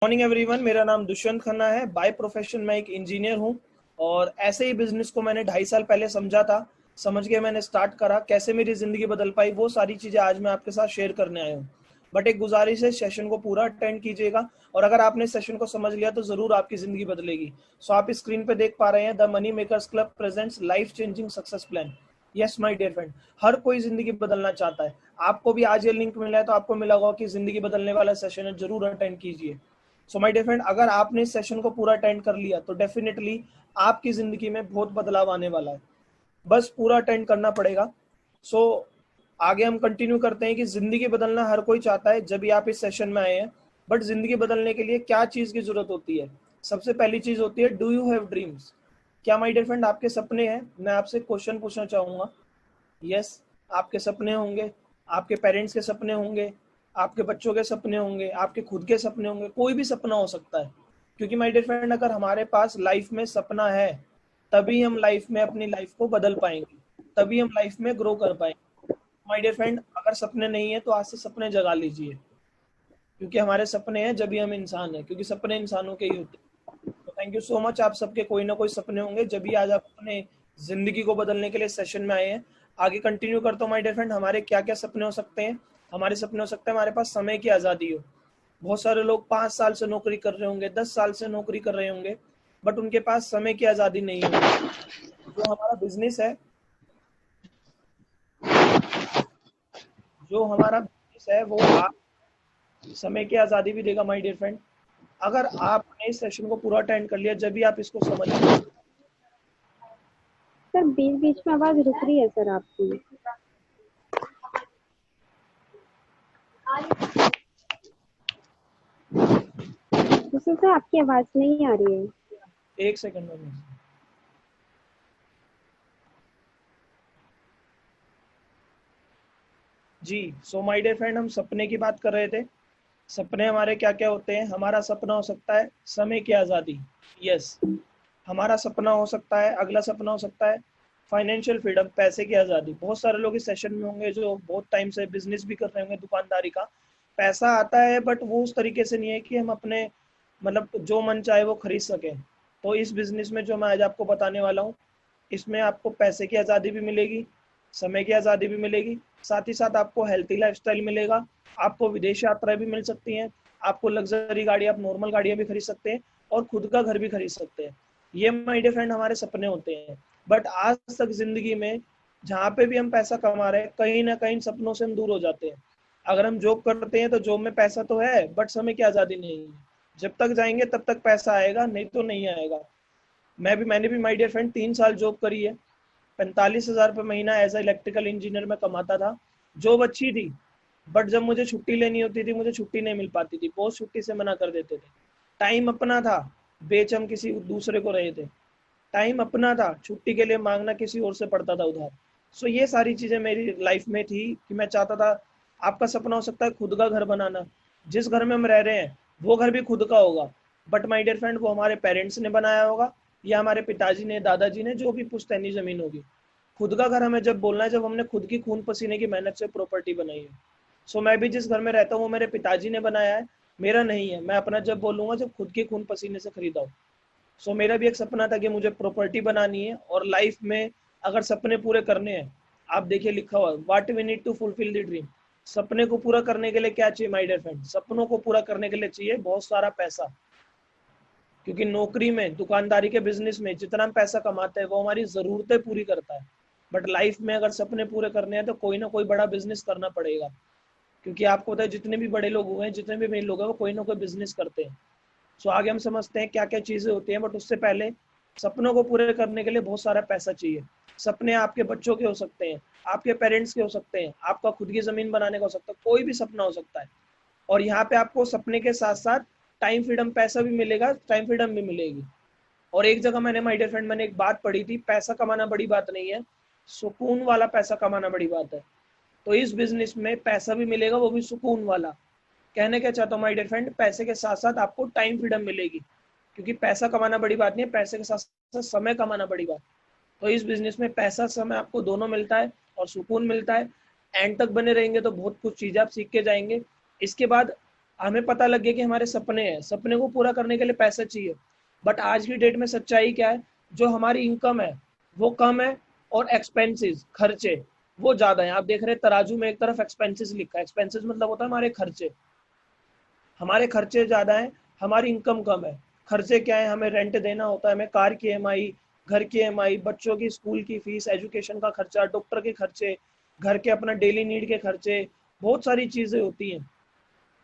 Morning everyone, मेरा नाम दुष्यंत खन्ना है। बाय प्रोफेशन मैं एक इंजीनियर हूं और ऐसे ही बिजनेस को मैंने 2.5 साल पहले समझा था। समझ के मैंने स्टार्ट करा, कैसे मेरी ज़िंदगी बदल पाई वो सारी चीज़ें आज मैं आपके साथ शेयर करने आया हूं। बट एक गुजारिश है, सेशन को पूरा अटेंड कीजिएगा और अगर आपने सेशन को समझ लिया तो ज़रूर आपकी ज़िंदगी बदलेगी। सो आप इस स्क्रीन पे देख पा रहे हैं, the money makers club presents life changing success plan. Yes my dear friend, हर कोई ज़िंदगी बदलना चाहता है। आपको भी आज ये लिंक मिला है तो आपको मिला होगा कि ज़िंदगी बदलने वाला सेशन है, ज़रूर अटेंड कीजिए। सो माय डियर फ्रेंड, अगर आपने इस सेशन को पूरा अटेंड कर लिया तो डेफिनेटली आपकी जिंदगी में बहुत बदलाव आने वाला है। बस पूरा अटेंड करना पड़ेगा। सो आगे हम कंटिन्यू करते हैं कि जिंदगी बदलना हर कोई चाहता है जब भी आप इस सेशन में आए हैं। बट जिंदगी बदलने के लिए क्या चीज की जरूरत होती है? सबसे पहली चीज होती है, डू यू हैव ड्रीम्स? क्या माय डियर फ्रेंड आपके सपने हैं? मैं आपसे क्वेश्चन पूछना चाहूंगा। यस, आपके सपने होंगे, आपके पेरेंट्स के सपने होंगे, आपके बच्चों के सपने होंगे, आपके खुद के सपने होंगे, कोई भी सपना हो सकता है। क्योंकि माय डियर फ्रेंड, अगर हमारे पास लाइफ में सपना है तभी हम लाइफ में अपनी लाइफ को बदल पाएंगे, तभी हम लाइफ में ग्रो कर पाएंगे। माय डियर फ्रेंड, अगर सपने नहीं है तो आज से सपने जगा लीजिए, क्योंकि हमारे सपने हैं जब भी हम इंसान हैं, क्योंकि सपने इंसानों के ही होते हैं। तो थैंक यू सो मच। आप सबके कोई ना कोई सपने होंगे जब भी आज आप अपने जिंदगी को बदलने के लिए सेशन में आए हैं। आगे कंटिन्यू करता हूँ माय डियर फ्रेंड, हमारे क्या क्या सपने हो सकते हैं। हमारे सपने हो सकते हैं हमारे पास समय की आज़ादी हो। बहुत सारे लोग 5 साल से नौकरी कर रहे होंगे, 10 साल से नौकरी कर रहे होंगे, बट उनके पास समय की आज़ादी नहीं होगी। जो हमारा बिजनेस है, जो हमारा बिजनेस है वो आप समय की आज़ादी भी देगा माय डियर फ्रेंड। अगर आपने इस सेशन को पूरा अटेंड कर लिया, जब भी आप इसको समझ लेंगे। सर बीच बीच में आवाज रुक रही है सर आपकी। दूसरे से आपकी आवाज नहीं आ रही है। एक सेकंड में। जी, सो माय डियर फ्रेंड, हम सपने की बात कर रहे थे। सपने हमारे क्या क्या होते हैं? हमारा सपना हो सकता है समय की आज़ादी। यस, हमारा सपना हो सकता है, अगला सपना हो सकता है फाइनेंशियल फ्रीडम, पैसे की आज़ादी। बहुत सारे लोग इस सेशन में होंगे जो बहुत टाइम से बिजनेस भी कर रहे होंगे, दुकानदारी का। पैसा आता है बट वो उस तरीके से नहीं है कि हम अपने मतलब जो मन चाहे वो खरीद सकें। तो इस बिजनेस में जो मैं आज आपको बताने वाला हूँ, इसमें आपको पैसे की आज़ादी भी मिलेगी, समय की आज़ादी भी मिलेगी, साथ ही साथ आपको हेल्थी लाइफस्टाइल मिलेगा, आपको विदेश यात्राएं भी मिल सकती हैं, आपको लग्जरी गाड़ी, आप नॉर्मल गाड़ियां भी खरीद सकते हैं और खुद का घर भी खरीद सकते हैं। ये माय डियर फ्रेंड हमारे सपने होते हैं। बट आज तक जिंदगी में जहाँ पे भी हम पैसा कमा रहे हैं, कहीं ना कहीं सपनों से हम दूर हो जाते हैं। अगर हम जॉब करते हैं तो जॉब में पैसा तो है बट समय की आज़ादी नहीं है। जब तक जाएंगे तब तक पैसा आएगा, नहीं तो नहीं आएगा। मैंने भी माय डियर फ्रेंड 3 साल जॉब करी है। 45,000 रुपये महीना एज ए इलेक्ट्रिकल इंजीनियर में कमाता था। जॉब अच्छी थी, बट जब मुझे छुट्टी लेनी होती थी मुझे छुट्टी नहीं मिल पाती थी, बॉस छुट्टी से मना कर देते थे। टाइम अपना था, बेच हम किसी दूसरे को रहे थे। टाइम अपना था, छुट्टी के लिए मांगना किसी और से पड़ता था उधार। सो ये सारी चीज़ें मेरी लाइफ में थी कि मैं चाहता था। आपका सपना हो सकता है खुद का घर बनाना। जिस घर में हम रह रहे हैं वो घर भी खुद का होगा, बट माय डियर फ्रेंड वो हमारे पेरेंट्स ने बनाया होगा या हमारे पिताजी ने, दादाजी ने, जो भी पुश्तैनी जमीन होगी। खुद का घर हमें जब बोलना है जब हमने खुद की खून पसीने की मेहनत से प्रॉपर्टी बनाई है। सो मैं भी जिस घर में रहता हूँ वो मेरे पिताजी ने बनाया है, मेरा नहीं है। मैं अपना जब बोलूंगा जब खुद के खून पसीने से खरीदा हो। सो मेरा भी एक सपना था कि मुझे प्रॉपर्टी बनानी है और लाइफ में अगर सपने पूरे करने हैं, आप देखिए लिखा हुआ what we need to fulfil the dream. सपने को पूरा करने के लिए क्या चाहिए माय डियर फ्रेंड? सपनों को पूरा करने के लिए चाहिए बहुत सारा पैसा। क्योंकि नौकरी में, दुकानदारी के बिजनेस में जितना हम पैसा कमाते हैं वो हमारी ज़रूरतें पूरी करता है। बट लाइफ में अगर सपने पूरे करने हैं तो कोई ना कोई बड़ा बिजनेस करना पड़ेगा। क्योंकि आपको पता है जितने भी बड़े लोग हुए हैं, जितने भी मेन लोग हैं, वो कोई ना कोई बिजनेस करते हैं। सो आगे हम समझते हैं क्या क्या चीज़ें होती हैं, बट उससे पहले सपनों को पूरे करने के लिए बहुत सारा पैसा चाहिए। सपने आपके बच्चों के हो सकते हैं, आपके पेरेंट्स के हो सकते हैं, आपका खुद की ज़मीन बनाने का हो सकता है, कोई भी सपना हो सकता है। और यहाँ पे आपको सपने के साथ साथ टाइम फ्रीडम, पैसा भी मिलेगा, टाइम फ्रीडम भी मिलेगी। और एक जगह मैंने माय डियर फ्रेंड मैंने एक बात पढ़ी थी, पैसा कमाना बड़ी बात नहीं है, सुकून वाला पैसा कमाना बड़ी बात है। तो इस बिजनेस में पैसा भी मिलेगा, वो भी सुकून वाला। कहने क्या चाहता हूँ माय डियर फ्रेंड, पैसे के साथ साथ आपको टाइम फ्रीडम मिलेगी। क्योंकि पैसा कमाना बड़ी बात नहीं है, पैसे के साथ साथ समय कमाना बड़ी बात। तो इस बिजनेस में पैसा समय आपको दोनों मिलता है और सुकून मिलता है। एंड तक बने रहेंगे तो बहुत कुछ चीज़ें आप सीख के जाएंगे। इसके बाद हमें पता लग गया कि हमारे सपने हैं, सपने को पूरा करने के लिए पैसा चाहिए। बट आज की डेट में सच्चाई क्या है, जो हमारी इनकम है वो कम है और एक्सपेंसेस खर्चे वो ज्यादा है। आप देख रहे हैं तराजू में एक तरफ एक्सपेंसेस लिखा है, एक्सपेंसेस मतलब होता है हमारे खर्चे, हमारे खर्चे ज्यादा हैं, हमारी इनकम कम है। खर्चे क्या है, हमें रेंट देना होता है, हमें कार की ईएमआई, घर की ईएमआई, बच्चों की स्कूल की फीस, एजुकेशन का खर्चा, डॉक्टर के खर्चे, घर के अपना डेली नीड के खर्चे, बहुत सारी चीजें होती हैं।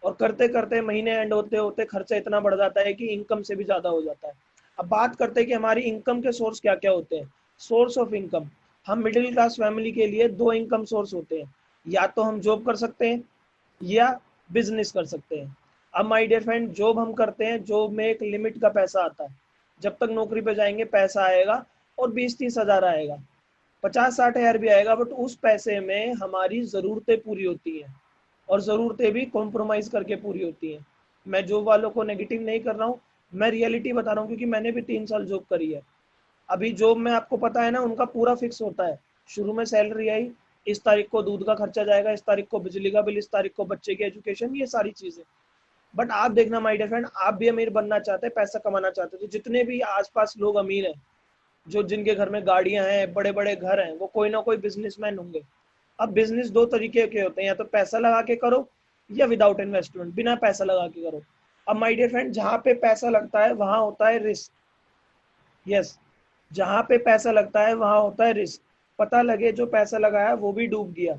और करते करते महीने एंड होते होते खर्चा इतना बढ़ जाता है कि इनकम से भी ज्यादा हो जाता है। अब बात करते हैं कि हमारी इनकम के सोर्स क्या क्या होते हैं। सोर्स ऑफ इनकम, हम मिडिल क्लास फैमिली के लिए दो इनकम सोर्स होते हैं, या तो हम जॉब कर सकते हैं या बिजनेस कर सकते हैं। अब माय डियर फ्रेंड, जॉब हम करते हैं, जॉब में एक लिमिट का पैसा आता है, जब तक नौकरी पे जाएंगे पैसा आएगा और 20-30 हज़ार आएगा, 50-60 हज़ार भी आएगा, बट उस पैसे में हमारी ज़रूरतें पूरी होती हैं और ज़रूरतें भी कॉम्प्रोमाइज़ करके पूरी होती हैं। मैं जॉब वालों को नेगेटिव नहीं कर रहा हूँ, मैं रियलिटी बता रहा हूँ, क्योंकि मैंने भी 3 साल जॉब करी है। अभी जॉब में आपको पता है ना, उनका पूरा फिक्स होता है। शुरू में सैलरी आई, इस तारीख को दूध का खर्चा जाएगा, इस तारीख को बिजली का बिल, इस तारीख को बच्चे की एजुकेशन, ये सारी चीज़ें। बट आप देखना माय डियर फ्रेंड, आप भी अमीर बनना चाहते हैं, पैसा कमाना चाहते हैं, तो जितने भी आसपास लोग अमीर हैं, जो जिनके घर में गाड़ियां हैं, बड़े बड़े घर हैं, वो कोई ना कोई बिजनेसमैन होंगे। अब बिजनेस दो तरीके के होते हैं, या तो पैसा लगा के करो या विदाउट इन्वेस्टमेंट, बिना पैसा लगा के करो। अब माय डियर फ्रेंड, जहाँ पे पैसा लगता है वहां होता है रिस्क। यस, जहाँ पे पैसा लगता है वहां होता है रिस्क। पता लगे जो पैसा लगाया वो भी डूब गया।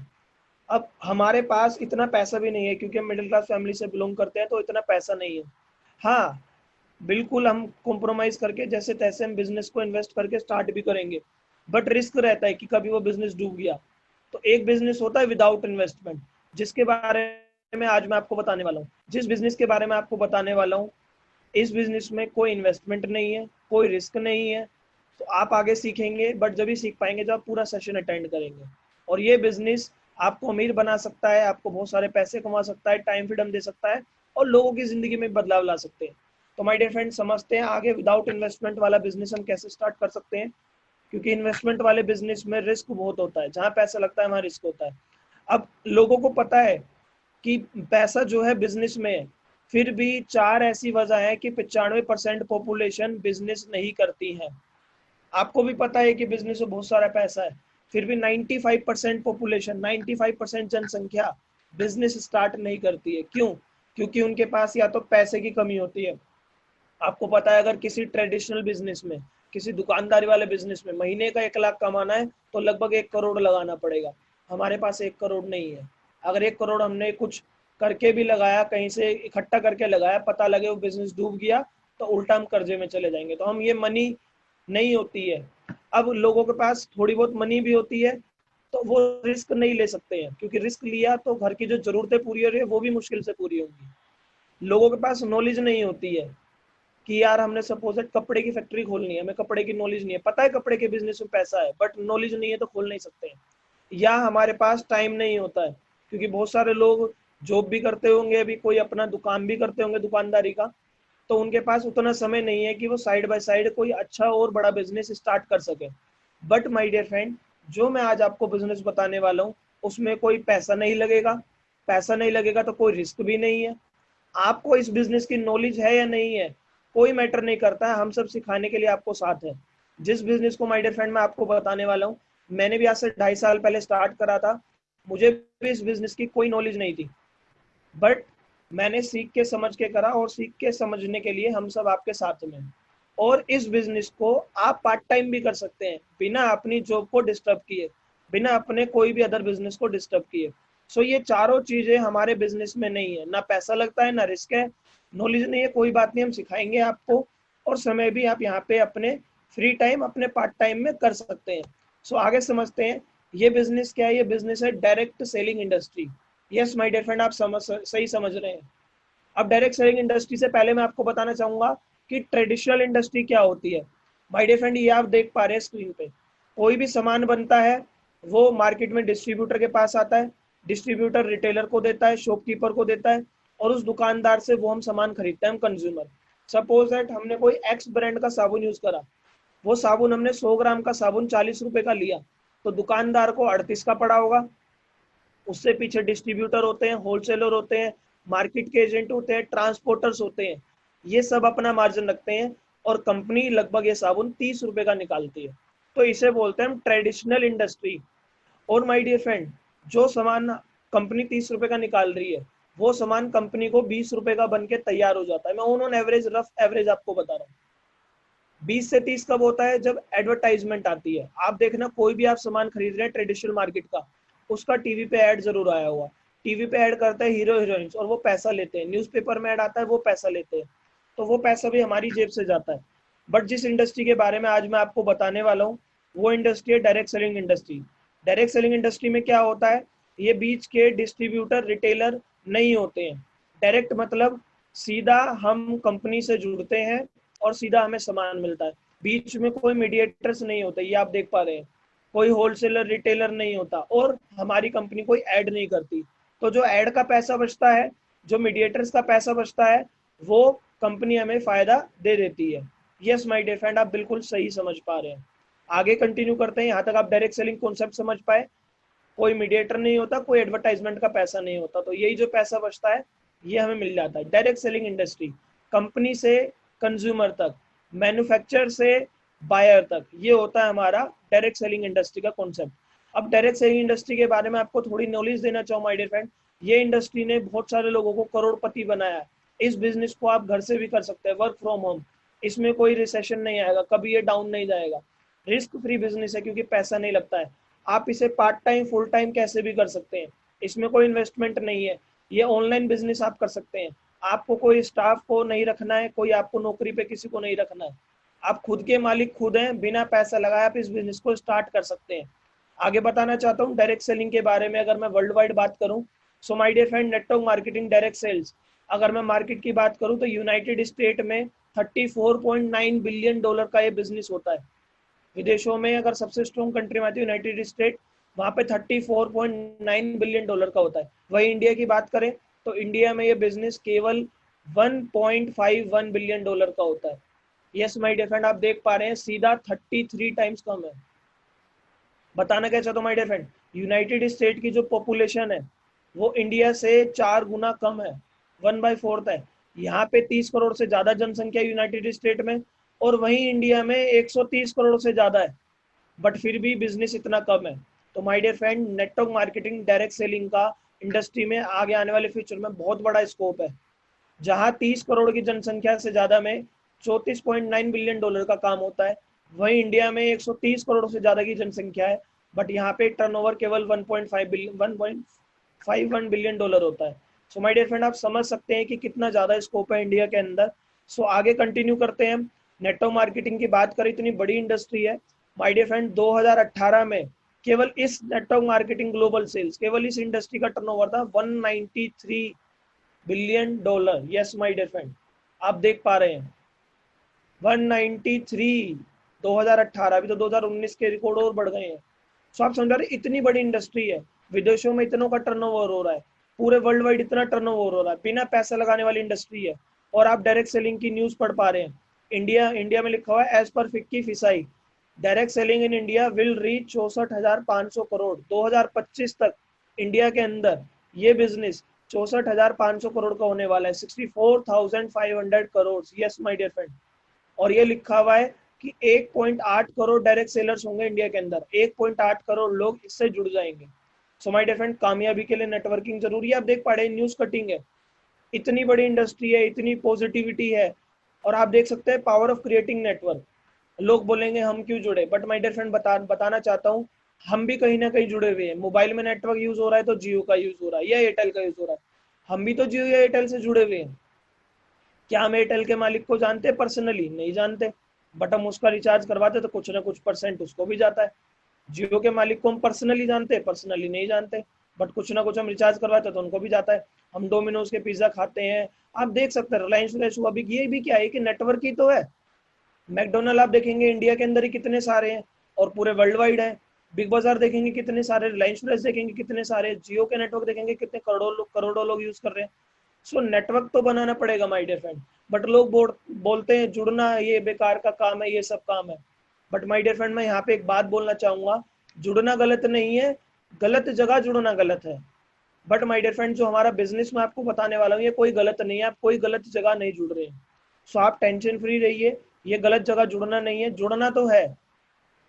अब हमारे पास इतना पैसा भी नहीं है, क्योंकि हम मिडिल क्लास फैमिली से बिलोंग करते हैं, तो इतना पैसा नहीं है। हाँ, बिल्कुल हम कॉम्प्रोमाइज करके जैसे तैसे हम बिजनेस को इन्वेस्ट करके स्टार्ट भी करेंगे, बट रिस्क रहता है कि कभी वो बिजनेस डूब गया। तो एक बिजनेस होता है विदाउट इन्वेस्टमेंट, जिसके बारे में आज मैं आपको बताने वाला हूँ। जिस बिजनेस के बारे में आपको बताने वाला हूँ, इस बिजनेस में कोई इन्वेस्टमेंट नहीं है, कोई रिस्क नहीं है। तो आप आगे सीखेंगे, बट जब भी सीख पाएंगे जब आप पूरा सेशन अटेंड करेंगे। और ये बिजनेस आपको अमीर बना सकता है, आपको बहुत सारे पैसे कमा सकता है, टाइम फ्रीडम दे सकता है, और लोगों की जिंदगी में बदलाव ला सकते हैं। तो माय डियर फ्रेंड, समझते हैं आगे विदाउट इन्वेस्टमेंट वाला बिजनेस हम कैसे स्टार्ट कर सकते हैं। क्योंकि इन्वेस्टमेंट वाले बिजनेस में रिस्क बहुत होता है, जहाँ पैसा लगता है वहाँ रिस्क होता है। अब लोगों को पता है कि पैसा जो है बिजनेस में है, फिर भी चार ऐसी वजह है कि 95% पॉपुलेशन बिजनेस नहीं करती है। आपको भी पता है कि बिजनेस में बहुत सारा पैसा है, फिर भी 95% पॉपुलेशन, 95% जनसंख्या बिजनेस स्टार्ट नहीं करती है। क्यों? क्योंकि उनके पास या तो पैसे की कमी होती है। आपको पता है, अगर किसी ट्रेडिशनल बिजनेस में, किसी दुकानदारी वाले बिजनेस में महीने का 1 लाख कमाना है, तो लगभग 1 करोड़ लगाना पड़ेगा। हमारे पास 1 करोड़ नहीं है। अगर 1 करोड़ हमने कुछ करके भी लगाया, कहीं से इकट्ठा करके लगाया, पता लगे वो बिजनेस डूब गया, तो उल्टा हम कर्जे में चले जाएंगे। तो हम ये मनी नहीं होती है। अब लोगों के पास थोड़ी बहुत मनी भी होती है, तो वो रिस्क नहीं ले सकते हैं, क्योंकि रिस्क लिया तो घर की जो जरूरतें पूरी हो रही है वो भी मुश्किल से पूरी होंगी। लोगों के पास नॉलेज नहीं होती है कि यार हमने सपोज कपड़े की फैक्ट्री खोलनी है, हमें कपड़े की नॉलेज नहीं है, पता है कपड़े के बिजनेस में पैसा है, बट नॉलेज नहीं है तो खोल नहीं सकते हैं। या हमारे पास टाइम नहीं होता है, क्योंकि बहुत सारे लोग जॉब भी करते होंगे, अभी कोई अपना दुकान भी करते होंगे दुकानदारी का, तो उनके पास उतना समय नहीं है कि वो साइड बाय साइड कोई अच्छा और बड़ा बिजनेस स्टार्ट कर सके। बट माय डियर फ्रेंड, जो मैं आज आपको बिजनेस बताने वाला हूँ, उसमें कोई पैसा नहीं लगेगा। पैसा नहीं लगेगा तो कोई रिस्क भी नहीं है। आपको इस बिजनेस की नॉलेज है या नहीं है, कोई मैटर नहीं करता है, हम सब सिखाने के लिए आपको साथ है। जिस बिजनेस को माय डियर फ्रेंड मैं आपको बताने वाला हूँ, मैंने भी आज से 2.5 साल पहले स्टार्ट करा था। मुझे भी इस बिजनेस की कोई नॉलेज नहीं थी, बट मैंने सीख के समझ के करा, और सीख के समझने के लिए हम सब आपके साथ में हैं। और इस बिजनेस को आप पार्ट टाइम भी कर सकते हैं, बिना अपनी जॉब को डिस्टर्ब किए, बिना अपने कोई भी अदर बिजनेस को डिस्टर्ब किए। सो ये चारों चीजें हमारे बिजनेस में नहीं है, ना पैसा लगता है, ना रिस्क है, नॉलेज नहीं है, कोई बात नहीं, हम सिखाएंगे आपको। और समय भी आप यहाँ पे अपने फ्री टाइम, अपने पार्ट टाइम में कर सकते हैं। सो आगे समझते हैं ये बिजनेस क्या है। ये बिजनेस है direct selling industry. Yes my dear friend, आप सही समझ रहे हैं। अब डायरेक्ट सेलिंग इंडस्ट्री से पहले मैं आपको बताना चाहूंगा कि ट्रेडिशनल इंडस्ट्री क्या होती है। माय डियर फ्रेंड, ये आप देख पा रहे हैं स्क्रीन पे, कोई भी सामान बनता है वो मार्केट में डिस्ट्रीब्यूटर के पास आता है, डिस्ट्रीब्यूटर रिटेलर को देता है, शॉपकीपर को देता है, और उस दुकानदार से वो हम सामान खरीदते हैं, हम कंज्यूमर। सपोज दैट हमने कोई एक्स ब्रांड का साबुन यूज करा, वो साबुन हमने 100 ग्राम का साबुन 40 रुपए का लिया, तो दुकानदार को 38 का पड़ा होगा। उससे पीछे डिस्ट्रीब्यूटर होते हैं, होलसेलर होते हैं, मार्केट के एजेंट होते हैं, ट्रांसपोर्टर्स होते हैं, ये सब अपना मार्जिन रखते हैं और कंपनी लगभग ये साबुन 30 रुपए का निकालती है। तो इसे बोलते हैं हम ट्रेडिशनल इंडस्ट्री। और माय डियर फ्रेंड, जो सामान कंपनी 30 रुपए का निकाल रही है, वो सामान कंपनी को 20 रुपए का बन के तैयार हो जाता है। मैं ऑन एवरेज, रफ एवरेज आपको बता रहा हूँ। 20 से 30 कब होता है? जब एडवर्टाइजमेंट आती है। आप देखना, कोई भी आप सामान खरीद रहे हैं ट्रेडिशनल मार्केट का, उसका टीवी पे ऐड जरूर आया हुआ। टीवी पे ऐड करता है हीरो हीरोइंस और वो पैसा लेते हैं। न्यूज़पेपर में ऐड आता है, वो पैसा लेते हैं। तो वो पैसा भी हमारी जेब से जाता है। बट जिस इंडस्ट्री के बारे में आज मैं आपको बताने वाला हूँ, वो इंडस्ट्री है direct selling industry. Direct selling industry में क्या होता है? ये बीच के डिस्ट्रीब्यूटर, रिटेलर नहीं होते हैं। डायरेक्ट मतलब सीधा हम कंपनी से जुड़ते हैं और सीधा हमें सामान मिलता है। बीच में कोई मीडिएटर्स नहीं होते, ये आप देख पा रहे हैं। कोई होलसेलर, रिटेलर नहीं होता और हमारी कंपनी कोई ऐड नहीं करती। तो जो ऐड का पैसा बचता है, जो मीडिएटर्स का पैसा बचता है, वो कंपनी हमें फायदा दे देती है। यस माय डियर फ्रेंड, आप बिल्कुल सही समझ पा रहे हैं। आगे कंटिन्यू करते हैं। यहाँ तक आप डायरेक्ट सेलिंग कॉन्सेप्ट समझ पाए। कोई मीडिएटर नहीं होता, कोई एडवर्टाइजमेंट का पैसा नहीं होता, तो यही जो पैसा बचता है ये हमें मिल जाता है। डायरेक्ट सेलिंग इंडस्ट्री, कंपनी से कंज्यूमर तक, मैन्युफैक्चर से बायर तक, ये होता है हमारा डायरेक्ट सेलिंग इंडस्ट्री का कॉन्सेप्ट। अब डायरेक्ट सेलिंग इंडस्ट्री के बारे में आपको थोड़ी नॉलेज देना चाहूँ माय डियर फ्रेंड। ये इंडस्ट्री ने बहुत सारे लोगों को करोड़पति बनाया है। इस बिजनेस को आप घर से भी कर सकते हैं, वर्क फ्रॉम होम। इसमें कोई रिसेशन नहीं आएगा, कभी ये डाउन नहीं जाएगा। रिस्क फ्री बिजनेस है क्योंकि पैसा नहीं लगता है। आप इसे पार्ट टाइम, फुल टाइम कैसे भी कर सकते हैं। इसमें कोई इन्वेस्टमेंट नहीं है। ये ऑनलाइन बिजनेस आप कर सकते हैं। आपको कोई स्टाफ को नहीं रखना है, कोई आपको नौकरी पे किसी को नहीं रखना है। आप खुद के मालिक खुद हैं, बिना पैसा लगाए आप इस बिजनेस को स्टार्ट कर सकते हैं। आगे बताना चाहता हूँ डायरेक्ट सेलिंग के बारे में। अगर मैं वर्ल्ड वाइड बात करूँ, so my dear friend, network marketing direct sales, अगर मैं मार्केट की बात करूँ तो यूनाइटेड स्टेट में $34.9 बिलियन का ये बिजनेस होता है। विदेशों में अगर सबसे स्ट्रॉन्ग कंट्री में आती है यूनाइटेड स्टेट, वहां पे $34.9 बिलियन का होता है। वही इंडिया की बात करें तो इंडिया में ये बिजनेस केवल $1.51 बिलियन का होता है। यस माय डियर फ्रेंड, आप देख पा रहे हैं सीधा 33 टाइम्स कम है। बताना क्या चाहता हूँ my dear friend, United State की जो पॉपुलेशन है वो इंडिया से 4 गुना कम है, 1/4 है। यहाँ पे 30 करोड़ से ज्यादा जनसंख्या यूनाइटेड स्टेट में, और वहीं इंडिया में 130 करोड़ से ज्यादा है, बट फिर भी बिजनेस इतना कम है। तो my dear friend, network marketing direct selling का इंडस्ट्री में आगे आने वाले फ्यूचर में बहुत बड़ा स्कोप है। जहां 30 करोड़ की जनसंख्या से ज्यादा में $34.9 बिलियन का काम होता है, वहीं इंडिया में 130 करोड़ से ज्यादा की जनसंख्या है, बट यहाँ पे टर्नओवर केवल 1.51 बिलियन डॉलर होता है। सो माय डियर फ्रेंड, आप समझ सकते हैं कि कितना ज्यादा स्कोप है इंडिया के अंदर। सो आगे कंटिन्यू करते हैं। नेटवर्क मार्केटिंग की बात करें, इतनी बड़ी इंडस्ट्री है माय डियर फ्रेंड। 2018 में केवल इस नेटवर्क मार्केटिंग ग्लोबल सेल्स, केवल इस इंडस्ट्री का टर्नओवर था $193 billion. Yes my dear friend, आप देख पा रहे हैं 193, 2018, अभी तो 2019 के रिकॉर्ड और बढ़ गए हैं। सो आप समझ रहे, इतनी बड़ी इंडस्ट्री है। विदेशों में इतनों का टर्नओवर हो रहा है, पूरे वर्ल्ड वाइड इतना टर्नओवर हो रहा है, बिना पैसा लगाने वाली इंडस्ट्री है। और आप डायरेक्ट सेलिंग की न्यूज पढ़ पा रहे हैं। इंडिया में लिखा हुआ है, एज पर फिक्की फिसाई, direct selling in India will reach 64,500 crore 2025 तक। इंडिया के अंदर ये बिजनेस 64,500 करोड़ का होने वाला है, 64,500 crore. Yes my dear friend, और ये लिखा हुआ है कि 1.8 करोड़ डायरेक्ट सेलर्स होंगे इंडिया के अंदर, 1.8 करोड़ लोग इससे जुड़ जाएंगे। सो माय डियर फ्रेंड, कामयाबी के लिए नेटवर्किंग जरूरी है। आप देख पा रहे हैं, न्यूज कटिंग है, इतनी बड़ी इंडस्ट्री है, इतनी पॉजिटिविटी है। और आप देख सकते हैं पावर ऑफ क्रिएटिंग नेटवर्क। लोग बोलेंगे हम क्यों जुड़े, बट माय डियर फ्रेंड बताना चाहता हूँ, हम भी कहीं ना कहीं जुड़े हुए हैं। मोबाइल में नेटवर्क यूज हो रहा है तो जियो का यूज हो रहा है या एयरटेल का यूज हो रहा है, हम भी तो जियो या एयरटेल से जुड़े हुए हैं। क्या हम एयरटेल के मालिक को जानते हैं पर्सनली? नहीं जानते, बट हम उसका रिचार्ज करवाते तो कुछ ना कुछ परसेंट उसको भी जाता है। जियो के मालिक को हम पर्सनली जानते हैं? पर्सनली नहीं जानते, बट कुछ ना कुछ हम रिचार्ज करवाते तो उनको भी जाता है। हम डोमिनोज के पिज्जा खाते हैं, आप देख सकते हैं रिलायंस हुआ भी, ये भी क्या है कि नेटवर्क ही तो है। मैकडोनल्ड आप देखेंगे इंडिया के अंदर ही कितने सारे हैं और पूरे वर्ल्ड वाइड है। बिग बाजार देखेंगे कितने सारे, रिलायंस फ्रेश देखेंगे कितने सारे, जियो के नेटवर्क देखेंगे कितने करोड़ों लोग यूज कर रहे हैं। सो नेटवर्क तो बनाना पड़ेगा माय डियर फ्रेंड। बट लोग बोलते हैं जुड़ना ये बेकार का काम है, ये सब काम है। बट माय डियर फ्रेंड, मैं यहाँ पे एक बात बोलना चाहूंगा, जुड़ना गलत नहीं है, गलत जगह जुड़ना गलत है। बट माय डियर फ्रेंड, जो हमारा बिजनेस मैं आपको बताने वाला हूँ ये कोई गलत नहीं है, आप कोई गलत जगह नहीं जुड़ रहे हैं। सो आप टेंशन फ्री रहिए, ये गलत जगह जुड़ना नहीं है, जुड़ना तो है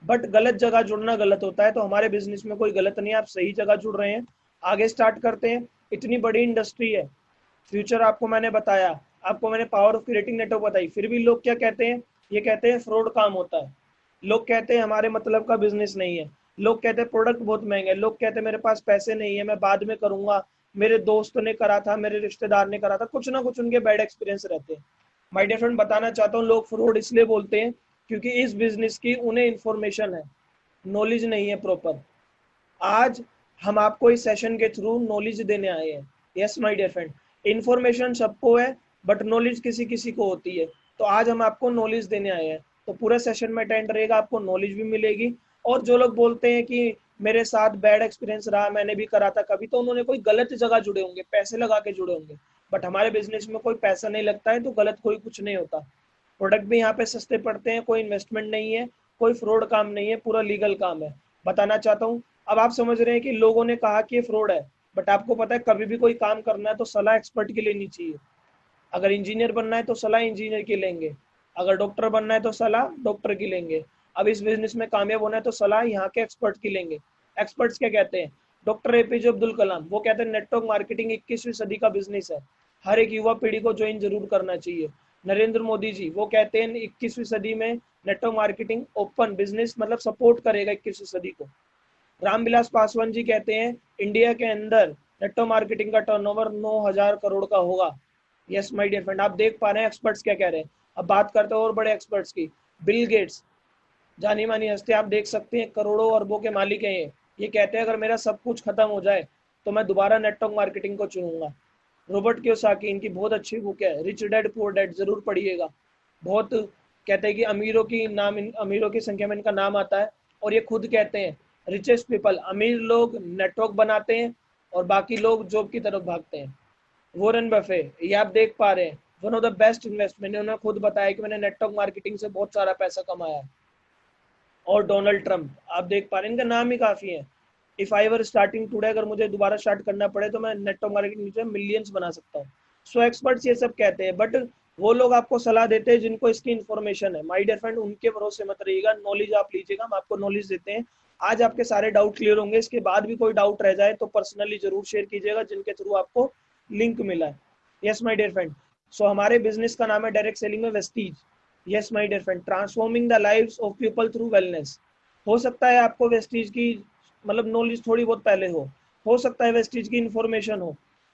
बट गलत जगह जुड़ना गलत होता है। तो हमारे बिजनेस में कोई गलत नहीं है, आप सही जगह जुड़ रहे हैं। आगे स्टार्ट करते हैं। इतनी बड़ी इंडस्ट्री है, फ्यूचर आपको मैंने बताया, आपको मैंने पावर ऑफ क्रिएटिंग नेटवर्क बताई, फिर भी लोग क्या कहते हैं, ये कहते हैं फ्रॉड काम होता है, लोग कहते हैं हमारे मतलब का बिजनेस नहीं है, लोग कहते हैं प्रोडक्ट बहुत महंगे, लोग कहते हैं मेरे पास पैसे नहीं है, मैं बाद में करूंगा, मेरे दोस्त ने करा था, मेरे रिश्तेदार ने करा था, कुछ ना कुछ उनके बैड एक्सपीरियंस रहते हैं। माय डियर फ्रेंड, बताना चाहता हूँ, लोग फ्रॉड इसलिए बोलते हैं क्योंकि इस बिजनेस की उन्हें इंफॉर्मेशन है, नॉलेज नहीं है प्रॉपर। आज हम आपको इस सेशन के थ्रू नॉलेज देने आए हैं। Yes my dear friend, information सबको है बट नॉलेज किसी किसी को होती है। तो आज हम आपको नॉलेज देने आए हैं, तो पूरे सेशन में अटेंड रहेगा, आपको नॉलेज भी मिलेगी। और जो लोग बोलते हैं कि मेरे साथ बैड एक्सपीरियंस रहा, मैंने भी करा था कभी, तो उन्होंने कोई गलत जगह जुड़े होंगे, पैसे लगा के जुड़े होंगे। बट हमारे बिजनेस में कोई पैसा नहीं लगता है, तो गलत कोई कुछ नहीं होता। प्रोडक्ट भी यहाँ पे सस्ते पड़ते हैं, कोई इन्वेस्टमेंट नहीं है, कोई फ्रॉड काम नहीं है, पूरा लीगल काम है। बताना चाहता हूँ, अब आप समझ रहे हैं कि लोगों ने कहा कि ये फ्रॉड है, बट आपको पता है कभी भी कोई काम करना है तो सलाह एक्सपर्ट की लेनी चाहिए। अगर इंजीनियर बनना है तो सलाह इंजीनियर की लेंगे, अगर डॉक्टर बनना है तो सलाह डॉक्टर की लेंगे। अब इस बिजनेस में कामयाब होना है तो सलाह यहाँ के एक्सपर्ट की लेंगे। एक्सपर्ट्स क्या कहते हैं? डॉक्टर एपीजे अब्दुल कलाम, वो कहते हैं नेटवर्क मार्केटिंग 21वीं सदी का बिजनेस है, हर एक युवा पीढ़ी को ज्वाइन जरूर करना चाहिए। नरेंद्र मोदी जी, वो कहते हैं 21वीं सदी में नेटवर्क मार्केटिंग ओपन बिजनेस मतलब सपोर्ट करेगा 21वीं सदी को। रामविलास पासवान जी कहते हैं इंडिया के अंदर नेटवर्क मार्केटिंग का टर्नओवर 9,000 करोड़ का होगा। यस माय डियर फ्रेंड, आप देख पा रहे हैं एक्सपर्ट्स क्या कह रहे हैं। अब बात करते हैं और बड़े एक्सपर्ट्स की। बिल गेट्स, जानी मानी हस्ती, आप देख सकते हैं करोड़ों अरबों के मालिक हैं ये कहते हैं अगर मेरा सब कुछ खत्म हो जाए तो मैं दोबारा नेटवर्क मार्केटिंग को चुनूंगा। रॉबर्ट कियोसाकी, इनकी बहुत अच्छी बुक है रिच डैड पुअर डैड, जरूर पढ़िएगा। बहुत कहते हैं कि अमीरों की संख्या में इनका नाम आता है, और ये खुद कहते हैं रिचेस्ट पीपल, अमीर लोग नेटवर्क बनाते हैं और बाकी लोग जॉब की तरफ भागते हैं। वॉरेन बफे, ये आप देख पा रहे हैं, one of the best investment, उन्होंने खुद बताया कि मैंने नेटवर्क मार्केटिंग से बहुत सारा पैसा कमाया है। और डोनाल्ड ट्रंप, आप देख पा रहे हैं, इनका नाम ही काफी है। If I were starting today, अगर मुझे दोबारा स्टार्ट करना पड़े तो मैं नेटवर्क मार्केटिंग से मिलियंस बना सकता हूँ। सो एक्सपर्ट्स ये सब कहते हैं, बट वो लोग आपको सलाह देते हैं जिनको इसकी इन्फॉर्मेशन है। माय डियर फ्रेंड, उनके भरोसे मत रहिएगा, नॉलेज आप लीजिएगा, हम आपको नॉलेज देते हैं। आज आपके सारे डाउट क्लियर होंगे, इसके बाद भी कोई डाउट रह जाए तो पर्सनली जरूर शेयर कीजिएगा जिनके थ्रू आपको लिंक मिला है। Yes my dear friend, so हमारे बिजनेस का नाम है डायरेक्ट सेलिंग में Vestige. Yes my dear friend, transforming the lives of people through wellness. हो सकता है आपको वेस्टीज की मतलब नॉलेज थोड़ी बहुत पहले हो सकता है वेस्टीज की इन्फॉर्मेशन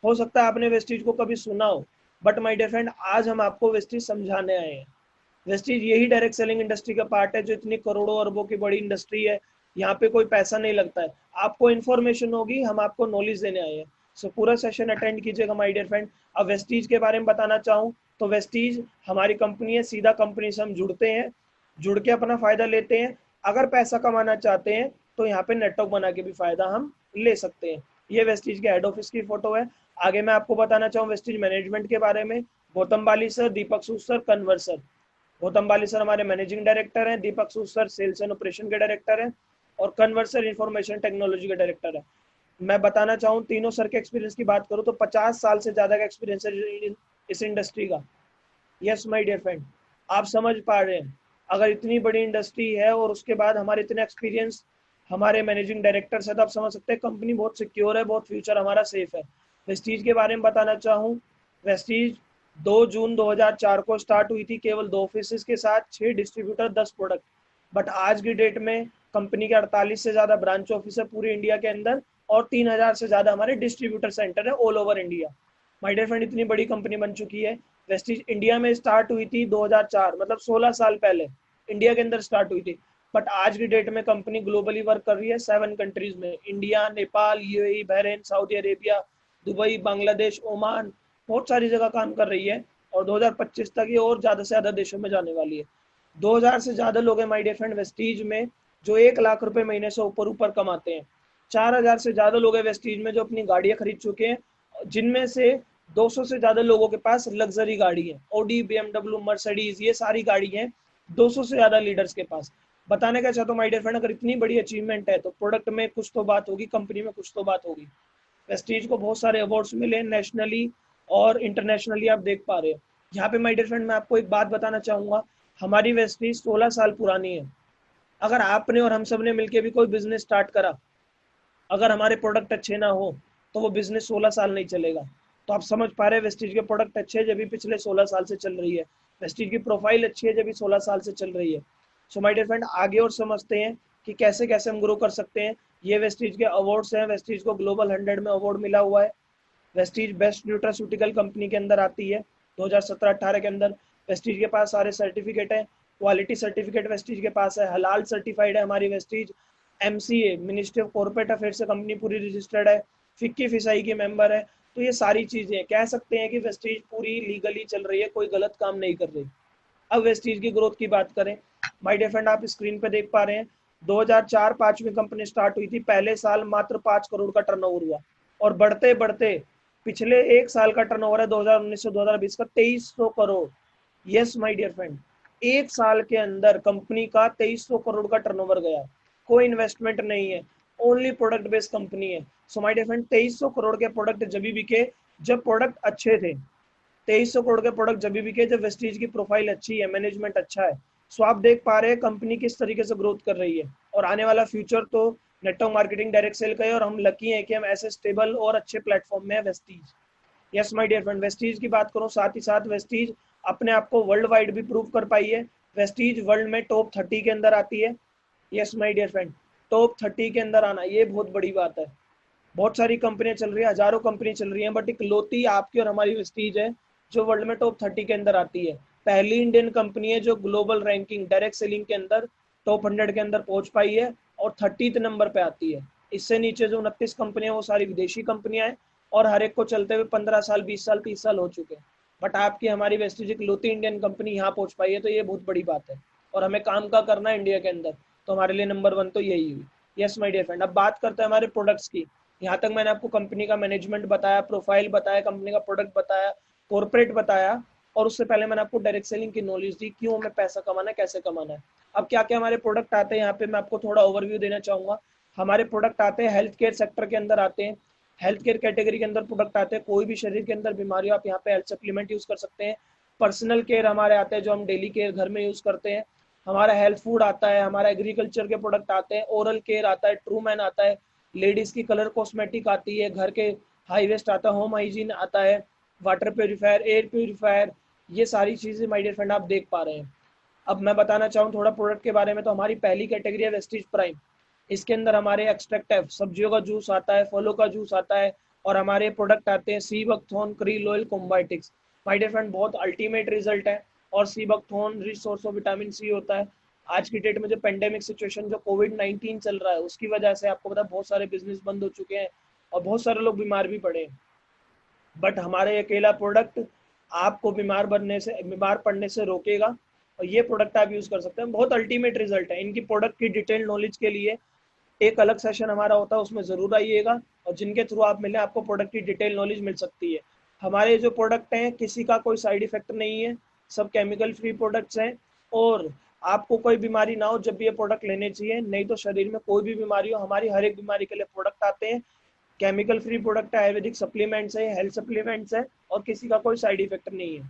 हो सकता है आपने वेस्टीज को कभी सुना हो, बट माय डियर फ्रेंड आज हम आपको वेस्टीज समझाने आए हैं। वेस्टीज यही डायरेक्ट सेलिंग इंडस्ट्री का पार्ट है जो इतनी करोड़ों अरबों की बड़ी इंडस्ट्री है। यहाँ पे कोई पैसा नहीं लगता है, आपको इन्फॉर्मेशन होगी, हम आपको नॉलेज देने आए हैं। सो पूरा सेशन अटेंड कीजिएगा माय डियर फ्रेंड। अब वेस्टीज के बारे में बताना चाहूँ तो वेस्टीज हमारी कंपनी है, सीधा कंपनी से हम जुड़ते हैं, जुड़ के अपना फायदा लेते हैं। अगर पैसा कमाना चाहते हैं तो यहाँ पे नेटवर्क बना के भी फायदा हम ले सकते हैं। ये वेस्टीज के हेड ऑफिस की फोटो है। आगे मैं आपको बताना चाहूँ वेस्टीज मैनेजमेंट के बारे में। गौतम बाली सर, दीपक सूद सर, कन्वर सर। गौतम बाली सर हमारे मैनेजिंग डायरेक्टर हैं, दीपक सूद सर सेल्स एंड ऑपरेशन के डायरेक्टर हैं, और कन्वर सर इंफॉर्मेशन टेक्नोलॉजी के डायरेक्टर है। मैं बताना चाहूँ तीनों सर के एक्सपीरियंस की बात करूँ तो 50 साल से ज्यादा का एक्सपीरियंस है इस इंडस्ट्री का। यस माय डियर फ्रेंड, आप समझ पा रहे हैं, अगर इतनी बड़ी इंडस्ट्री है और उसके बाद हमारे इतने एक्सपीरियंस हमारे मैनेजिंग डायरेक्टर से, तो आप समझ सकते हैं कंपनी बहुत सिक्योर है, बहुत फ्यूचर हमारा सेफ है। वेस्टीज के बारे में बताना चाहूँ, वेस्टीज 2 जून 2004 को स्टार्ट हुई थी, केवल 2 ऑफिस के साथ, 6 डिस्ट्रीब्यूटर, 10 प्रोडक्ट। बट आज की डेट में कंपनी के 48 से ज्यादा ब्रांच ऑफिस है पूरी इंडिया के अंदर, और 3,000 से ज्यादा हमारे डिस्ट्रीब्यूटर सेंटर है all over India. My dear friend, इतनी बड़ी कंपनी बन चुकी है। वेस्टीज इंडिया में स्टार्ट हुई थी 2004, मतलब 16 साल पहले इंडिया के अंदर स्टार्ट हुई थी। बट आज की डेट में कंपनी ग्लोबली वर्क कर रही है 7 कंट्रीज में, India, Nepal, UAE, Bahrain, Saudi Arabia, Dubai, Bangladesh, Oman, बहुत सारी जगह काम कर रही है। और 2025 तक ये और ज्यादा से ज्यादा देशों में जाने वाली है। 2000 से ज्यादा लोग हैं माय डियर फ्रेंड वेस्टीज में जो 1 लाख रुपए महीने से ऊपर ऊपर कमाते हैं। 4000 से ज्यादा लोग हैं वेस्टीज में जो अपनी गाड़ियां खरीद चुके हैं, जिनमें से 200 से ज्यादा लोगों के पास लग्जरी गाड़ी है, ऑडी, बीएमडब्ल्यू, मर्सिडीज, ये सारी गाड़ी है 200 से ज्यादा लीडर्स के पास। बताने का चाहता हूँ माय डियर फ्रेंड, अगर इतनी बड़ी अचीवमेंट है तो प्रोडक्ट में कुछ तो बात होगी, कंपनी में कुछ तो बात होगी। वेस्टीज को बहुत सारे अवार्ड्स मिले नेशनली और इंटरनेशनली, आप देख पा रहे हो। यहाँ पे माय डियर फ्रेंड मैं आपको एक बात बताना चाहूंगा, हमारी वेस्टीज 16 साल पुरानी है। अगर आपने और हम सब ने मिलकर भी कोई बिजनेस स्टार्ट करा, अगर हमारे प्रोडक्ट अच्छे ना हो तो वो बिजनेस 16 साल नहीं चलेगा। तो आप समझ पा रहे हैं वेस्टीज के प्रोडक्ट अच्छे हैं जब भी पिछले 16 साल से चल रही है, वेस्टीज की प्रोफाइल अच्छी है जब भी 16 साल से चल रही है। सो माय डियर फ्रेंड आगे और समझते हैं कि कैसे कैसे हम ग्रो कर सकते हैं। ये वेस्टीज के अवार्ड्स हैं, वेस्टीज को ग्लोबल 100 में अवार्ड मिला हुआ है। वेस्टीज बेस्ट न्यूट्रास्यूटिकल कंपनी के अंदर आती है 2017-18 के अंदर। वेस्टीज के पास सारे सर्टिफिकेट है, क्वालिटी सर्टिफिकेट वेस्टीज के पास है, हलाल सर्टिफाइड है हमारी Vestige, MCA ministry of corporate affair से कंपनी पूरी रजिस्टर्ड है, फिक्की फिसाई की मेंबर है। तो ये सारी चीजें कह सकते हैं कि वेस्टीज पूरी लीगली चल रही है, कोई गलत काम नहीं कर रही। अब वेस्टीज की ग्रोथ की बात करें, माय डियर फ्रेंड आप स्क्रीन पे देख पा रहे हैं 2004-5 में कंपनी स्टार्ट हुई थी, पहले साल मात्र 5 करोड़ का टर्नओवर हुआ और बढ़ते बढ़ते पिछले एक साल का टर्नओवर है 2019 से 2020 का 2300 crore. Yes my dear friend, एक साल के अंदर कंपनी का 2300 करोड़ का टर्नओवर गया, कोई इन्वेस्टमेंट नहीं है, ओनली प्रोडक्ट बेस्ड कंपनी है। So my dear friend 2300 crore के प्रोडक्ट जब भी बिके जब प्रोडक्ट अच्छे थे, 2300 करोड़ के प्रोडक्ट जब भी बिके जब वेस्टीज की प्रोफाइल अच्छी है, मैनेजमेंट अच्छा है। सो आप देख पा रहे हैं कंपनी किस तरीके से ग्रोथ कर रही है और आने वाला फ्यूचर तो नेटवर्क मार्केटिंग डायरेक्ट सेल का है और हम लकी हैं कि हम ऐसे स्टेबल और अच्छे प्लेटफॉर्म में है Vestige. Yes my dear friend Vestige की बात करूं, साथ ही साथ वेस्टीज अपने आप को वर्ल्ड वाइड भी प्रूव कर पाई है। वेस्टीज वर्ल्ड में टॉप 30 के अंदर आती है। Yes my dear friend, top 30 के अंदर आना ये बहुत बड़ी बात है। बहुत सारी कंपनियां चल रही है, हजारों कंपनी चल रही है, बट इकलौती आपकी और हमारी वेस्टीज है जो वर्ल्ड में टॉप 30 के अंदर आती है। पहली इंडियन कंपनी है जो ग्लोबल रैंकिंग डायरेक्ट सेलिंग के अंदर टॉप 100 के अंदर पहुंच पाई है और 30 नंबर पे आती है। इससे नीचे जो 29 कंपनियां वो सारी विदेशी कंपनियां हैं और हर एक को चलते हुए 15 साल 20 साल 30 साल हो चुके हैं, बट आपकी हमारी वेस्टीज इकलौती इंडियन कंपनी यहाँ पहुंच पाई है, तो ये बहुत बड़ी बात है और हमें काम का करना है इंडिया के अंदर, तो हमारे लिए नंबर 1 तो यही हुई। यस माय डियर फ्रेंड अब बात करते हैं हमारे प्रोडक्ट्स की। यहाँ तक मैंने आपको कंपनी का मैनेजमेंट बताया, प्रोफाइल बताया, कंपनी का प्रोडक्ट बताया, कॉर्पोरेट बताया और उससे पहले मैंने आपको डायरेक्ट सेलिंग की नॉलेज दी, क्यों हमें पैसा कमाना है, कैसे कमाना है। अब क्या क्या हमारे प्रोडक्ट आते हैं यहाँ पे मैं आपको थोड़ा ओवरव्यू देना चाहूंगा। हमारे प्रोडक्ट आते हैं हेल्थ केयर सेक्टर के अंदर आते हैं, हेल्थ केयर कैटेगरी के अंदर प्रोडक्ट आते हैं, कोई भी शरीर के अंदर बीमारी हो आप यहाँ पे हेल्थ सप्लीमेंट यूज कर सकते हैं। पर्सनल केयर हमारे आते हैं जो हम डेली केयर घर में यूज करते हैं। हमारा हेल्थ फूड आता है, हमारा एग्रीकल्चर के प्रोडक्ट आते हैं, ओरल केयर आता है, ट्रू मैन आता है, लेडीज की कलर कॉस्मेटिक आती है, घर के हाई वेस्ट आता है, होम हाइजीन आता है, वाटर प्योरीफायर, एयर प्योरीफायर, ये सारी चीजें माय डियर फ्रेंड आप देख पा रहे हैं। अब मैं बताना चाहूँ थोड़ा प्रोडक्ट के बारे में, तो हमारी पहली कैटेगरी है वेस्टीज प्राइम। इसके अंदर हमारे एक्सट्रैक्टिव सब्जियों का जूस आता है, फलों का जूस आता है और हमारे प्रोडक्ट आते हैं sea buckthorn, krill oil, combiotics. My dear friend बहुत अल्टीमेट रिजल्ट है और sea buckthorn rich source of vitamin C होता है। आज की डेट में जो पेंडेमिक सिचुएशन जो कोविड-19 चल रहा है उसकी वजह से आपको पता है बहुत सारे बिजनेस बंद हो चुके हैं और बहुत सारे लोग बीमार भी पड़े हैं, बट हमारे अकेला प्रोडक्ट आपको बीमार पड़ने से रोकेगा और ये प्रोडक्ट आप यूज कर सकते हैं, बहुत अल्टीमेट रिजल्ट है। इनकी प्रोडक्ट की डिटेल नॉलेज के लिए एक अलग सेशन हमारा होता है, उसमें जरूर आइएगा और जिनके थ्रू आप मिले आपको प्रोडक्ट की डिटेल नॉलेज मिल सकती है। हमारे जो प्रोडक्ट हैं किसी का कोई साइड इफेक्ट नहीं है, सब केमिकल फ्री प्रोडक्ट्स हैं और आपको कोई बीमारी ना हो जब भी ये प्रोडक्ट लेने चाहिए, नहीं तो शरीर में कोई भी बीमारी हो हमारी हर एक बीमारी के लिए प्रोडक्ट आते हैं। केमिकल फ्री प्रोडक्ट है, आयुर्वेदिक सप्लीमेंट्स है, हेल्थ सप्लीमेंट्स है और किसी का कोई साइड इफेक्ट नहीं है।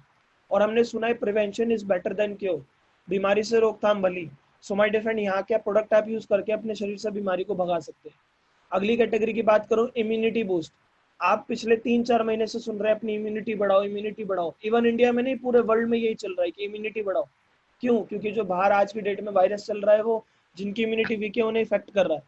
और हमने सुना है prevention is better than cure, बीमारी से रोकथाम भली। सो माय डियर फ्रेंड यहाँ क्या प्रोडक्ट आप यूज करके अपने शरीर से बीमारी को भगा सकते हैं। अगली कैटेगरी की बात करो इम्यूनिटी बूस्ट। आप पिछले 3-4 महीने से सुन रहे हैं अपनी इम्यूनिटी बढ़ाओ, इम्यूनिटी बढ़ाओ। इवन इंडिया में नहीं पूरे वर्ल्ड में यही चल रहा है कि इम्यूनिटी बढ़ाओ। क्यों? क्योंकि जो बाहर आज की डेट में वायरस चल रहा है वो जिनकी इम्यूनिटी वीक है उन्हें इफेक्ट कर रहा है।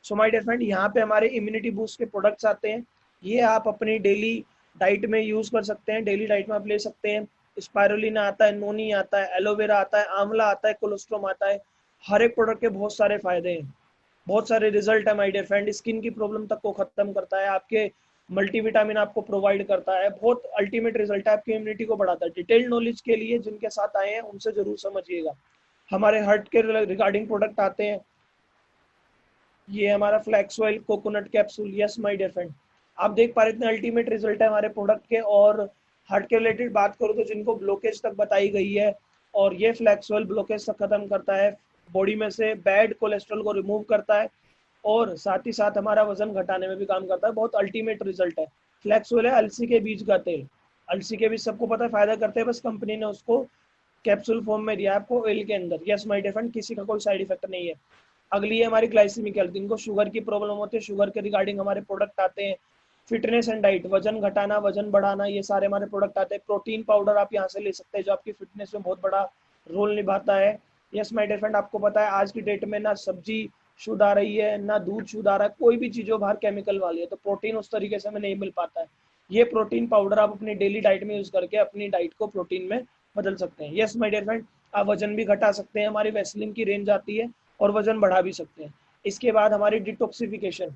सो माय डियर फ्रेंड यहाँ पे हमारे इम्यूनिटी बूस्ट के प्रोडक्ट्स आते हैं, ये आप अपनी डेली डाइट में यूज कर सकते हैं, डेली डाइट में आप ले सकते हैं। स्पायरुलिना आता है, नोनी आता है, एलोवेरा आता है, आंवला आता है, कोलोस्ट्रोम आता है। हर एक प्रोडक्ट के बहुत सारे फायदे हैं, बहुत सारे रिजल्ट है माय डियर फ्रेंड। स्किन की प्रॉब्लम तक को खत्म करता है, आपके मल्टीविटामिन आपको प्रोवाइड करता है, बहुत अल्टीमेट रिजल्ट है, आपकी इम्यूनिटी को बढ़ाता है। डिटेल नॉलेज के लिए जिनके साथ आए हैं उनसे जरूर समझिएगा। हमारे हार्ट के रिगार्डिंग प्रोडक्ट आते हैं, ये हमारा flax oil, coconut capsule. Yes my dear friend आप देख पा रहे इतने अल्टीमेट रिजल्ट है हमारे प्रोडक्ट के। और हार्ट के रिलेटेड बात करूँ तो जिनको ब्लॉकेज तक बताई गई है और ये फ्लैक्स ऑयल ब्लॉकेज तक खत्म करता है, बॉडी में से बैड कोलेस्ट्रॉल को रिमूव करता है, और साथ ही साथ हमारा वजन घटाने में भी काम करता है। बहुत अल्टीमेट रिजल्ट है। फ्लैक्स ऑयल है अलसी के बीज का तेल। अलसी के बीज सबको पता है फायदा करते हैं, बस कंपनी ने उसको कैप्सूल फॉर्म में दिया आपको ऑयल के अंदर। यस माय डियर फ्रेंड, किसी का कोई साइड इफेक्ट नहीं है। अगली है हमारी ग्लाइसेमिक हेल्थ। इनको शुगर की प्रॉब्लम होती है, शुगर के रिगार्डिंग हमारे प्रोडक्ट आते हैं। फिटनेस एंड डाइट, वजन घटाना वजन बढ़ाना, ये सारे हमारे प्रोडक्ट आते हैं। प्रोटीन पाउडर आप यहाँ से ले सकते हैं जो आपकी फिटनेस में बहुत बड़ा रोल निभाता है। यस माय डियर फ्रेंड, आपको पता है आज की डेट में ना सब्जी शुद्ध आ रही है ना दूध शुद्ध आ रहा है, कोई भी चीज़ हो बाहर केमिकल वाली है, तो प्रोटीन उस तरीके से हमें नहीं मिल पाता है। ये प्रोटीन पाउडर आप अपनी डेली डाइट में यूज करके अपनी डाइट को प्रोटीन में बदल सकते हैं। यस माय डियर फ्रेंड, आप वजन भी घटा सकते हैं, हमारी वैसलीन की रेंज आती है, और वजन बढ़ा भी सकते हैं। इसके बाद हमारी डिटॉक्सिफिकेशन,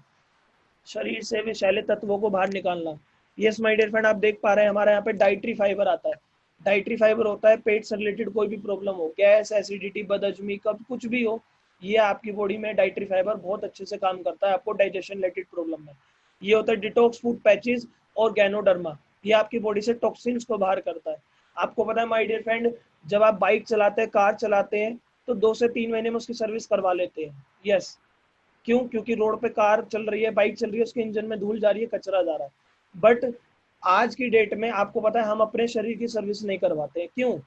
शरीर से विषैले तत्वों को बाहर निकालना। यस माय डियर फ्रेंड, आप देख पा रहे हैं हमारे यहाँ पे डाइटरी फाइबर आता है। डाइटरी फाइबर होता है पेट से रिलेटेड कोई भी प्रॉब्लम हो, गैस, एसिडिटी, बदहजमी, कब कुछ भी हो, ये आपकी बॉडी में डाइटरी फाइबर बहुत अच्छे से काम करता है आपको डाइजेशन रिलेटेड प्रॉब्लम में। ये होता है डिटॉक्स फूड पैचेज और गैनोडर्मा, ये आपकी बॉडी से टॉक्सिन्स को बाहर करता है। आपको पता है माय डियर फ्रेंड, जब आप बाइक चलाते हैं, कार चलाते हैं, तो 2 से 3 महीने में उसकी सर्विस करवा लेते हैं। यस, क्यों? क्योंकि रोड पे कार चल रही है, बाइक चल रही है, उसके इंजन में धूल जा रही है, कचरा जा रहा है। बट आज की डेट में आपको पता है हम अपने शरीर की सर्विस नहीं करवाते हैं। क्यों?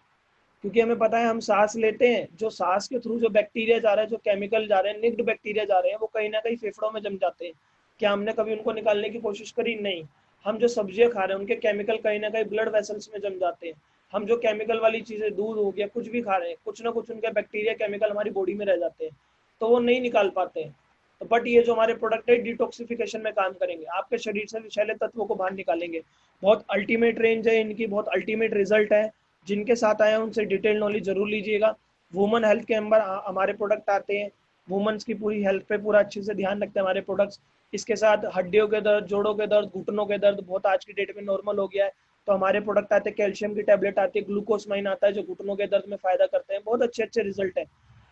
क्योंकि हमें पता है हम सांस लेते हैं, जो सांस के थ्रू जो बैक्टीरिया जा रहे हैं, जो केमिकल जा रहे हैं, निग्ड बैक्टीरिया जा रहे हैं, वो कहीं ना कहीं फेफड़ों में जम जाते हैं। क्या हमने कभी उनको निकालने की कोशिश करी? नहीं। हम जो सब्जियां खा रहे हैं उनके केमिकल कहीं ना कहीं ब्लड वेसल्स में जम जाते हैं। हम जो केमिकल वाली चीजें, दूध हो गया, कुछ भी खा रहे हैं, कुछ ना कुछ उनके बैक्टीरिया केमिकल हमारी बॉडी में रह जाते हैं, तो वो नहीं निकाल पाते हैं। तो बट ये जो हमारे प्रोडक्ट है डिटॉक्सिफिकेशन में काम करेंगे, आपके शरीर से विषैले तत्वों को बाहर निकालेंगे। बहुत अल्टीमेट रेंज है इनकी, बहुत अल्टीमेट रिजल्ट है। जिनके साथ आए हैं उनसे डिटेल नॉलेज जरूर लीजिएगा। वुमन हेल्थ के अंदर हमारे प्रोडक्ट आते हैं, वुमेन्स की पूरी हेल्थ पे पूरा अच्छे से ध्यान रखते हैं हमारे प्रोडक्ट्स। इसके साथ हड्डियों के दर्द, जोड़ों के दर्द, घुटनों के दर्द बहुत आज की डेट में नॉर्मल हो गया है, तो हमारे प्रोडक्ट आते हैं। कैल्शियम की टैबलेट आती है, ग्लूकोसमाइन आता है जो घुटनों के दर्द में फायदा करते हैं, बहुत अच्छे अच्छे रिजल्ट है।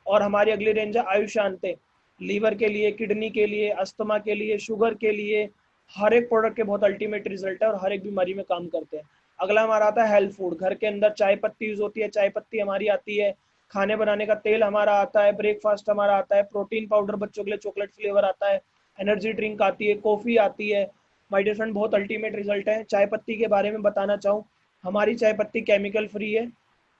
और हमारी अगली रेंज है आयुषांते, लीवर के लिए, किडनी के लिए, अस्थमा के लिए, शुगर के लिए, हर एक प्रोडक्ट के बहुत अल्टीमेट रिजल्ट है और हर एक बीमारी में काम करते हैं। अगला हमारा आता है हेल्थ फूड। घर के अंदर चाय पत्ती यूज होती है, चाय पत्ती हमारी आती है। खाने बनाने का तेल हमारा आता है, ब्रेकफास्ट हमारा आता है, प्रोटीन पाउडर बच्चों के लिए चॉकलेट फ्लेवर आता है, एनर्जी ड्रिंक आती है, कॉफी आती है। माय डियर फ्रेंड, बहुत अल्टीमेट रिजल्ट है। चाय पत्ती के बारे में बताना चाहूँ, हमारी चाय पत्ती केमिकल फ्री है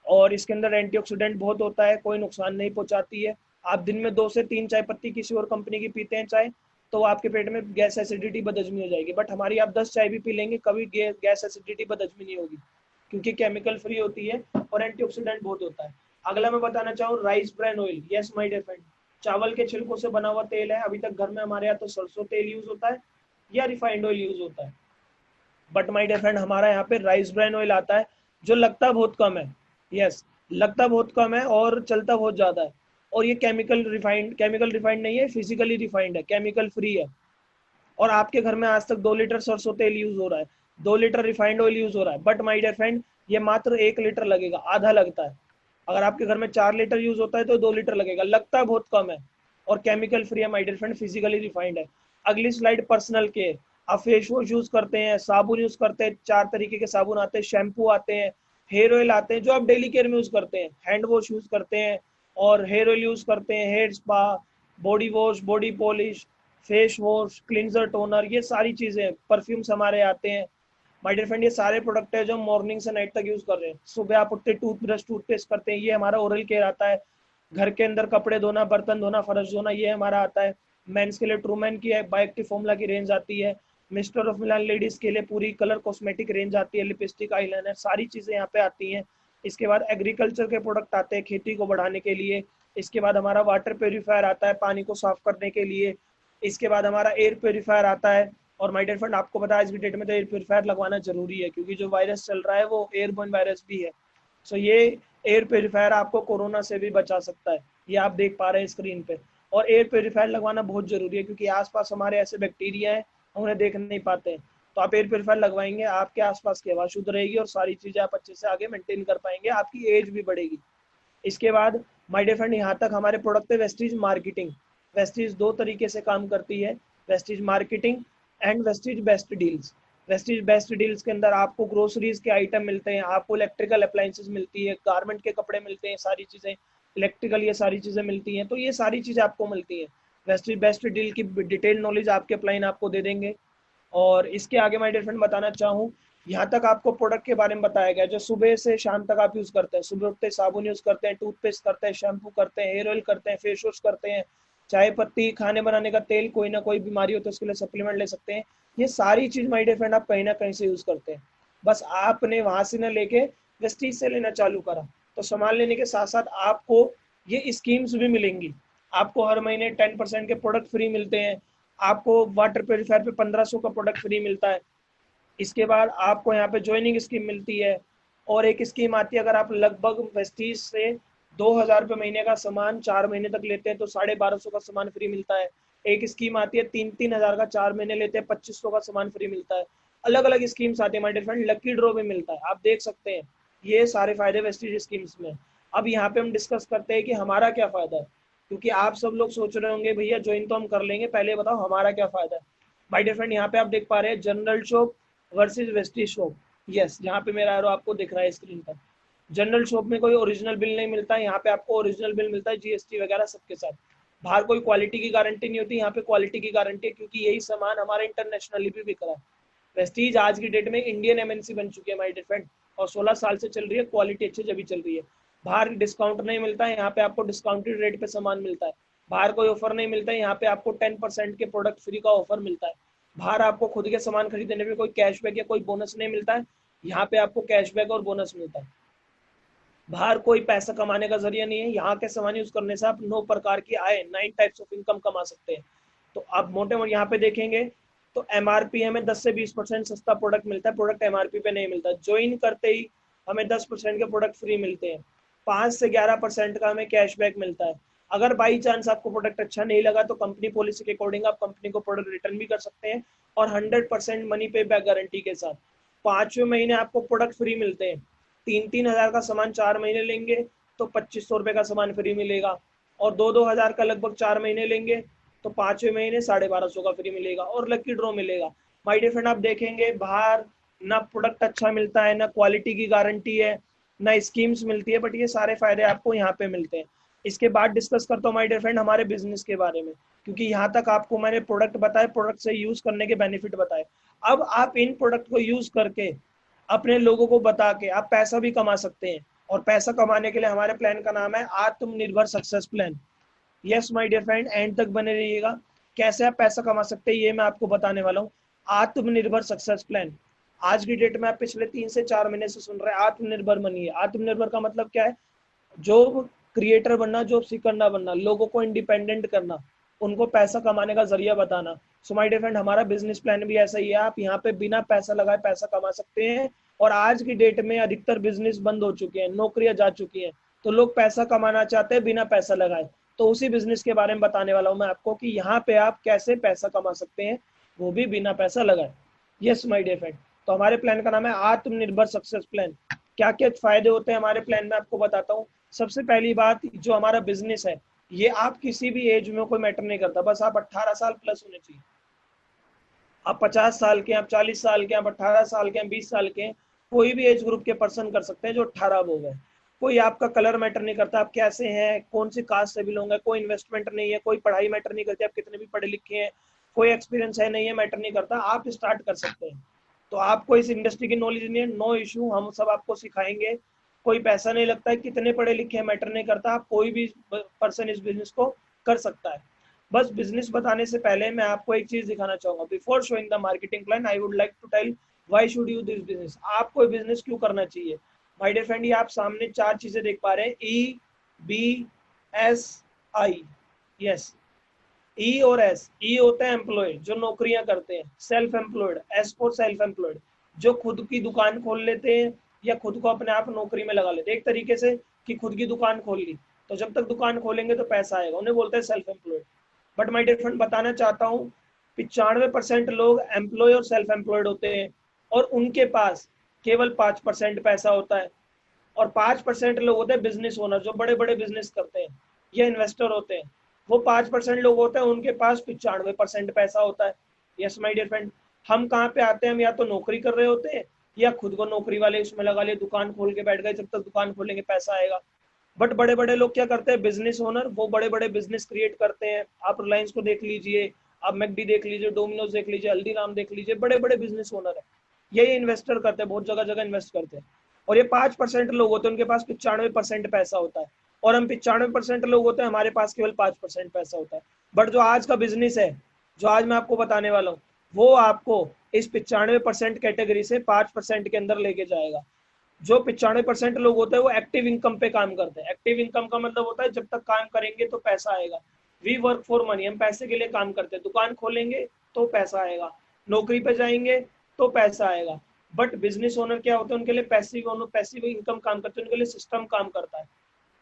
और इसके अंदर एंटीऑक्सीडेंट बहुत होता है, कोई नुकसान नहीं पहुंचाती है। आप दिन में 2 से 3 चाय पत्ती किसी और कंपनी की पीते हैं चाय, तो आपके पेट में गैस, एसिडिटी, बदहजमी हो जाएगी। बट हमारी आप 10 चाय भी पी लेंगे, कभी गैस, एसिडिटी, बदहजमी नहीं होगी, क्योंकि केमिकल फ्री होती है और एंटीऑक्सीडेंट बहुत होता है। अगला मैं बताना चाहूँ rice bran oil. Yes my dear friend, चावल के छिलकों से बना हुआ तेल है। अभी तक घर में हमारे यहाँ तो सरसों तेल यूज होता है या रिफाइंड ऑयल यूज होता है, बट माय डियर फ्रेंड हमारा यहाँ पे राइस ब्रान ऑयल आता है जो लगता बहुत कम है। यस, लगता बहुत कम है और चलता बहुत ज्यादा है। और ये केमिकल रिफाइंड नहीं है, फिजिकली रिफाइंड है, केमिकल फ्री है। और आपके घर में आज तक 2 लीटर सरसों तेल यूज हो रहा है, 2 लीटर रिफाइंड ऑयल यूज हो रहा है, बट माय डियर फ्रेंड ये मात्र 1 लीटर लगेगा, आधा लगता है। अगर आपके घर में 4 लीटर यूज होता है तो 2 लीटर लगेगा, लगता बहुत कम है और केमिकल फ्री है my dear friend, physically refined है। अगली स्लाइड पर्सनल केयर। आप फेस वॉश यूज करते हैं, साबुन यूज करते हैं, 4 तरीके के साबुन आते हैं, शैम्पू आते हैं, हेयर ऑयल आते हैं जो आप डेली केयर में यूज करते हैं, हैंड वॉश यूज करते हैं और हेयर ऑयल यूज करते हैं, hair spa, body wash, body polish, face wash, cleanser, toner, ये सारी चीजें, परफ्यूम्स हमारे आते हैं। माय डियर फ्रेंड ये सारे प्रोडक्ट है जो मॉर्निंग से नाइट तक यूज कर रहे हैं। सुबह आप उठते टूथब्रश, टूथपेस्ट करते हैं, ये हमारा ओरल केयर आता है। घर के अंदर कपड़े धोना, बर्तन धोना, फर्श धोना, ये हमारा आता है। मेंस के लिए ट्रूमैन की है, बायोएक्टिव फॉर्मूला की रेंज आती है। मिस्टर ऑफ मिलान लेडीज के लिए पूरी कलर कॉस्मेटिक रेंज आती है, लिपस्टिक, आईलाइनर, सारी चीजें यहाँ पे आती हैं। इसके बाद एग्रीकल्चर के प्रोडक्ट आते हैं खेती को बढ़ाने के लिए। इसके बाद हमारा वाटर प्योरीफायर आता है पानी को साफ करने के लिए। इसके बाद हमारा एयर प्योरीफायर आता है। और माय डियर फ्रेंड आपको पता है आज की डेट में तो एयर प्योरीफायर लगवाना जरूरी है, क्योंकि जो वायरस चल रहा है वो एयरबोर्न वायरस भी है। सो ये एयर प्योरीफायर आपको कोरोना से भी बचा सकता है, ये आप देख पा रहे हैं स्क्रीन पे। और एयर प्योरीफायर लगवाना बहुत जरूरी है, क्योंकि आसपास हमारे ऐसे बैक्टीरिया हैं हम उन्हें देख नहीं पाते हैं। तो आप एयर प्योरीफायर लगवाएंगे, आपके आसपास की हवा शुद्ध रहेगी और सारी चीजें आप अच्छे से आगे मेंटेन कर पाएंगे, आपकी एज भी बढ़ेगी। इसके बाद माय डियर फ्रेंड यहाँ तक हमारे प्रोडक्ट पे वेस्टीज मार्केटिंग। वेस्टीज 2 तरीके से काम करती है, Vestige marketing and Vestige best deals. Vestige best deals के अंदर आपको ग्रोसरीज के आइटम मिलते हैं, आपको इलेक्ट्रिकल अप्लायंसेस मिलती है, गारमेंट के कपड़े मिलते हैं, सारी चीजें इलेक्ट्रिकल, ये सारी चीजें मिलती हैं, तो ये सारी चीजें आपको मिलती हैं। बेस्ट डील की डिटेल नॉलेज आपके अपलाइन आपको दे देंगे। और इसके आगे माय डियर फ्रेंड बताना चाहूँ, यहाँ तक आपको प्रोडक्ट के बारे में बताया गया जो सुबह से शाम तक आप यूज करते हैं। सुबह उठते साबुन यूज करते हैं, टूथपेस्ट करते हैं, शैम्पू करते हैं, हेयर ऑयल करते हैं, फेस वॉश करते हैं, चाय पत्ती, खाने बनाने का तेल, कोई ना कोई बीमारी हो तो उसके लिए सप्लीमेंट ले सकते हैं। ये सारी चीज माय डियर फ्रेंड आप कहीं ना कहीं से यूज करते हैं। बस आपने वहां से ना लेके वेस्टीज से लेना चालू करा, तो सामान लेने के साथ साथ आपको ये स्कीम्स भी मिलेंगी। आपको हर महीने 10% के प्रोडक्ट फ्री मिलते हैं। आपको वाटर प्योरीफायर पे 1500 का प्रोडक्ट फ्री मिलता है। इसके बाद आपको यहाँ पे ज्वाइनिंग स्कीम मिलती है। और एक स्कीम आती है, अगर आप लगभग वेस्टीज से 2000 रुपये महीने का सामान 4 महीने तक लेते हैं तो 1250 का सामान फ्री मिलता है। एक स्कीम आती है 3-3000 का 4 महीने लेते हैं 2500 का सामान फ्री मिलता है। अलग अलग स्कीम्स आती है my dear friend. Lucky draw भी मिलता है, आप देख सकते हैं। ये सारे फायदे वेस्टीज स्कीम्स में। अब यहाँ पे हम डिस्कस करते हैं कि हमारा क्या फायदा है, क्योंकि आप सब लोग सोच रहे होंगे भैया ज्वाइन तो हम कर लेंगे, पहले बताओ हमारा क्या फायदा है। माय डियर फ्रेंड, यहाँ पे आप देख पा रहे हैं general shop versus Vestige shop. Yes, जहाँ पे मेरा एरो आपको दिख रहा है स्क्रीन पर। जनरल शॉप में कोई ओरिजिनल बिल नहीं मिलता है, यहाँ पे आपको ओरिजिनल बिल मिलता है जीएसटी वगैरह सबके साथ। बाहर कोई क्वालिटी की गारंटी नहीं होती, यहाँ पे क्वालिटी की गारंटी है, क्योंकि यही सामान हमारा इंटरनेशनली भी बिक रहा है। वेस्टीज आज की डेट में इंडियन एमएनसी बन चुकी है माय डियर फ्रेंड, और 16 साल से चल रही है, क्वालिटी अच्छी जब भी चल रही है। बाहर डिस्काउंट नहीं मिलता है, यहाँ पे आपको डिस्काउंटेड रेट पे सामान मिलता है। बाहर कोई ऑफर नहीं मिलता है, यहाँ पे आपको 10% के प्रोडक्ट फ्री का ऑफर मिलता है। बाहर आपको खुद के सामान खरीदने पे कोई कैशबैक या कोई बोनस नहीं मिलता है, यहाँ पे आपको कैशबैक और बोनस मिलता है। बाहर कोई पैसा कमाने का जरिया नहीं है, यहाँ के सामान यूज करने से आप 9 प्रकार की आय, 9 टाइप्स ऑफ इनकम कमा सकते हैं। तो आप मोटे मोटे यहाँ पे देखेंगे तो एमआरपी हमें 10 से 20% सस्ता प्रोडक्ट मिलता है, प्रोडक्ट एमआरपी पे नहीं मिलता। ज्वाइन करते ही हमें 10% के प्रोडक्ट फ्री मिलते हैं। 5 से 11% का हमें कैशबैक मिलता है। अगर बाई चांस आपको प्रोडक्ट अच्छा नहीं लगा तो कंपनी पॉलिसी के अकॉर्डिंग आप कंपनी को प्रोडक्ट रिटर्न भी कर सकते हैं, और 100% मनी पे बैक गारंटी के साथ। 5वें महीने आपको प्रोडक्ट फ्री मिलते हैं। 3-3000 का सामान 4 महीने लेंगे तो 2500 रुपये का सामान फ्री मिलेगा, और 2-2000 का लगभग 4 महीने लेंगे तो 5वें महीने 1250 का फ्री मिलेगा, और लकी ड्रॉ मिलेगा। माय डियर फ्रेंड, आप देखेंगे बाहर ना प्रोडक्ट अच्छा मिलता है, ना क्वालिटी की गारंटी है, ना स्कीम्स मिलती है, बट ये सारे फायदे आपको यहाँ पे मिलते हैं। इसके बाद डिस्कस करता हूँ माय डियर फ्रेंड हमारे बिजनेस के बारे में, क्योंकि यहाँ तक आपको मैंने प्रोडक्ट बताए, प्रोडक्ट से यूज करने के बेनिफिट बताए। अब आप इन प्रोडक्ट को यूज करके अपने लोगों को बता के आप पैसा भी कमा सकते हैं। और पैसा कमाने के लिए हमारे प्लान का नाम है आत्मनिर्भर success plan. Yes my dear friend, end तक बने रहिएगा। कैसे आप पैसा कमा सकते हैं ये मैं आपको बताने वाला हूँ। आत्मनिर्भर सक्सेस प्लान, आज की डेट में आप पिछले 3 से 4 महीने से सुन रहे हैं आत्मनिर्भर बनिए। आत्मनिर्भर का मतलब क्या है? जॉब क्रिएटर बनना, जॉब सीकर ना बनना, लोगों को इंडिपेंडेंट करना, उनको पैसा कमाने का जरिया बताना। सो माय डियर फ्रेंड, हमारा बिजनेस प्लान भी ऐसा ही है। आप यहाँ पे बिना पैसा लगाए पैसा कमा सकते हैं। और आज की डेट में अधिकतर बिजनेस बंद हो चुके हैं, नौकरियां जा चुकी हैं, तो लोग पैसा कमाना चाहते हैं बिना पैसा लगाए। तो उसी बिजनेस के बारे में बताने वाला हूँ मैं आपको कि यहाँ पे आप कैसे पैसा कमा सकते हैं, वो भी बिना पैसा लगाए। यस माय डियर फ्रेंड, तो हमारे प्लान का नाम है आत्मनिर्भर सक्सेस प्लान। क्या क्या फायदे होते हैं हमारे प्लान में आपको बताता हूँ। सबसे पहली बात, जो हमारा बिजनेस है ये आप किसी भी एज में कोई मैटर नहीं करता, बस आप 18 साल प्लस होने चाहिए। आप 50 साल के, आप 40 साल के, आप 18 साल के, 20 साल के, कोई भी एज ग्रुप के पर्सन कर सकते हैं जो 18 हो गए। कोई आपका कलर मैटर नहीं करता, आप कैसे हैं, कौन सी कास्ट से बिलोंग है, कोई इन्वेस्टमेंट नहीं है, कोई पढ़ाई मैटर नहीं करती, आप कितने भी पढ़े लिखे हैं, कोई एक्सपीरियंस है नहीं है, मैटर नहीं करता, आप स्टार्ट कर सकते हैं। तो आपको इस इंडस्ट्री की नॉलेज नहीं है, नो इशू, हम सब आपको सिखाएंगे। कोई पैसा नहीं लगता है, कितने पढ़े लिखे हैं मैटर नहीं करता, आप कोई भी पर्सन इस बिजनेस को कर सकता है। बस बिजनेस बताने से पहले मैं आपको एक चीज दिखाना चाहूंगा। Before showing the marketing plan I would like to tell why should you this business. आपको बिजनेस क्यों करना चाहिए? माय डियर फ्रेंड, ये आप सामने 4 चीजें देख पा रहे हैं, EBSI। यस, ई और एस। ई होते हैं एम्प्लॉय जो नौकरियां करते हैं, self employed, S for self employed जो खुद की दुकान खोल लेते हैं या खुद को अपने आप नौकरी में लगा लेते हैं। एक तरीके से कि खुद की दुकान खोल ली, तो जब तक दुकान खोलेंगे तो पैसा आएगा, उन्हें बोलते हैं self employed. But my dear friend, बताना चाहता हूँ 95% लोग एम्प्लॉय और सेल्फ एम्प्लॉयड होते हैं, और उनके पास केवल 5% पैसा होता है। और 5% लोग होते हैं बिजनेस ओनर जो बड़े बड़े बिजनेस करते हैं या इन्वेस्टर होते हैं। वो 5% लोग होते हैं, उनके पास 95% पैसा होता है। यस माय डियर फ्रेंड, हम कहाँ पे आते हैं? हम या तो नौकरी कर रहे होते हैं या खुद को नौकरी वाले उसमें लगा लिए, दुकान खोल के बैठ गए, जब तक दुकान खोलेंगे पैसा आएगा। बट बड़े बड़े लोग क्या करते हैं, बिजनेस ओनर, वो बड़े बड़े बिजनेस क्रिएट करते हैं। आप रिलायंस को देख लीजिए, आप मैकडी देख लीजिए, डोमिनोज देख लीजिए, हल्दीराम देख लीजिए, बड़े बड़े बिजनेस ओनर है, यही इन्वेस्टर करते हैं, बहुत जगह जगह इन्वेस्ट करते हैं। और ये 5% लोग होते हैं, उनके पास 95% पैसा होता है, और हम 95% लोग होते हैं, हमारे पास केवल 5% पैसा होता है। बट जो आज का बिजनेस है, जो आज मैं आपको बताने वाला हूँ, वो आपको इस 95% कैटेगरी से 5% के अंदर लेके जाएगा। जो 95% लोग होते हैं वो एक्टिव इनकम पे काम करते हैं। एक्टिव इनकम का मतलब होता है जब तक काम करेंगे तो पैसा आएगा। वी वर्क फॉर मनी, हम पैसे के लिए काम करते हैं। दुकान खोलेंगे तो पैसा आएगा, नौकरी पे जाएंगे तो पैसा आएगा। बट बिजनेस ओनर क्या होते हैं, उनके लिए पैसिव इनकम काम करते हैं, उनके लिए सिस्टम काम करता है।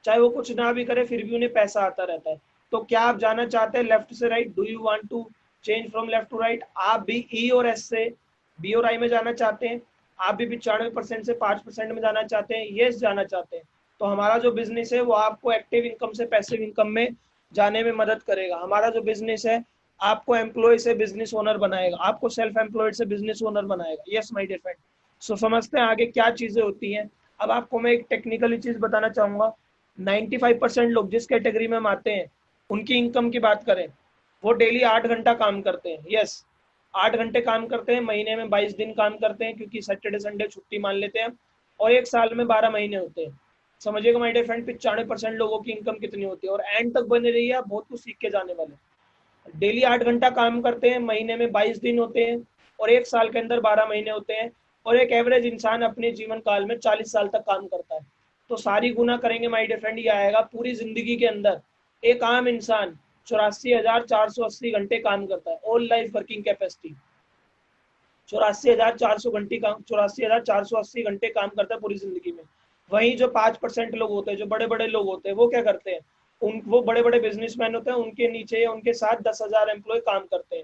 चाहे वो कुछ ना भी करे फिर भी उन्हें पैसा आता रहता है। तो क्या आप जाना चाहते हैं लेफ्ट से right? Do you want to change from left to right? आप भी ई और एस से बी और आई में जाना चाहते हैं? आप भी 95% से 5% में जाना चाहते हैं? यस जाना चाहते हैं? तो हमारा जो बिजनेस है वो आपको एक्टिव इनकम से पैसिव इनकम में जाने में मदद करेगा। हमारा जो बिजनेस है आपको एम्प्लॉय से बिजनेस ओनर बनाएगा, आपको सेल्फ एम्प्लॉयड से बिजनेस ओनर बनाएगा। Yes my dear friend. So समझते हैं आगे क्या चीजें होती हैं। अब आपको मैं एक टेक्निकली चीज बताना चाहूंगा। 95% लोग जिस कैटेगरी में हम आते हैं, उनकी इनकम की बात करें, वो डेली 8 घंटा काम करते हैं। यस, 8 घंटे काम करते हैं, महीने में 22 दिन काम करते हैं, क्योंकि सैटरडे संडे छुट्टी मान लेते हैं। और एक साल में 12 महीने होते हैं। समझिएगा माय डियर फ्रेंड, 95% लोगों की इनकम कितनी होती है। और एंड तक बने रहिए, आप बहुत कुछ सीख के जाने वाले। डेली 8 घंटा काम करते हैं, महीने में 22 दिन होते हैं, और एक साल के अंदर 12 महीने होते हैं। और एक एवरेज इंसान अपने जीवन काल में 40 साल तक काम करता है। तो सारी गुना करेंगे माय डियर फ्रेंड, ये आएगा पूरी जिंदगी के अंदर एक आम इंसान 84,480 घंटे काम करता है। ऑल लाइफ वर्किंग कैपेसिटी 84,480 काम करता है पूरी जिंदगी में। वहीं जो 5% लोग होते हैं, जो बड़े बड़े लोग होते हैं, वो क्या करते हैं, वो बड़े बड़े बिजनेसमैन होते हैं, उनके नीचे या उनके साथ 10,000 एम्प्लॉय काम करते हैं।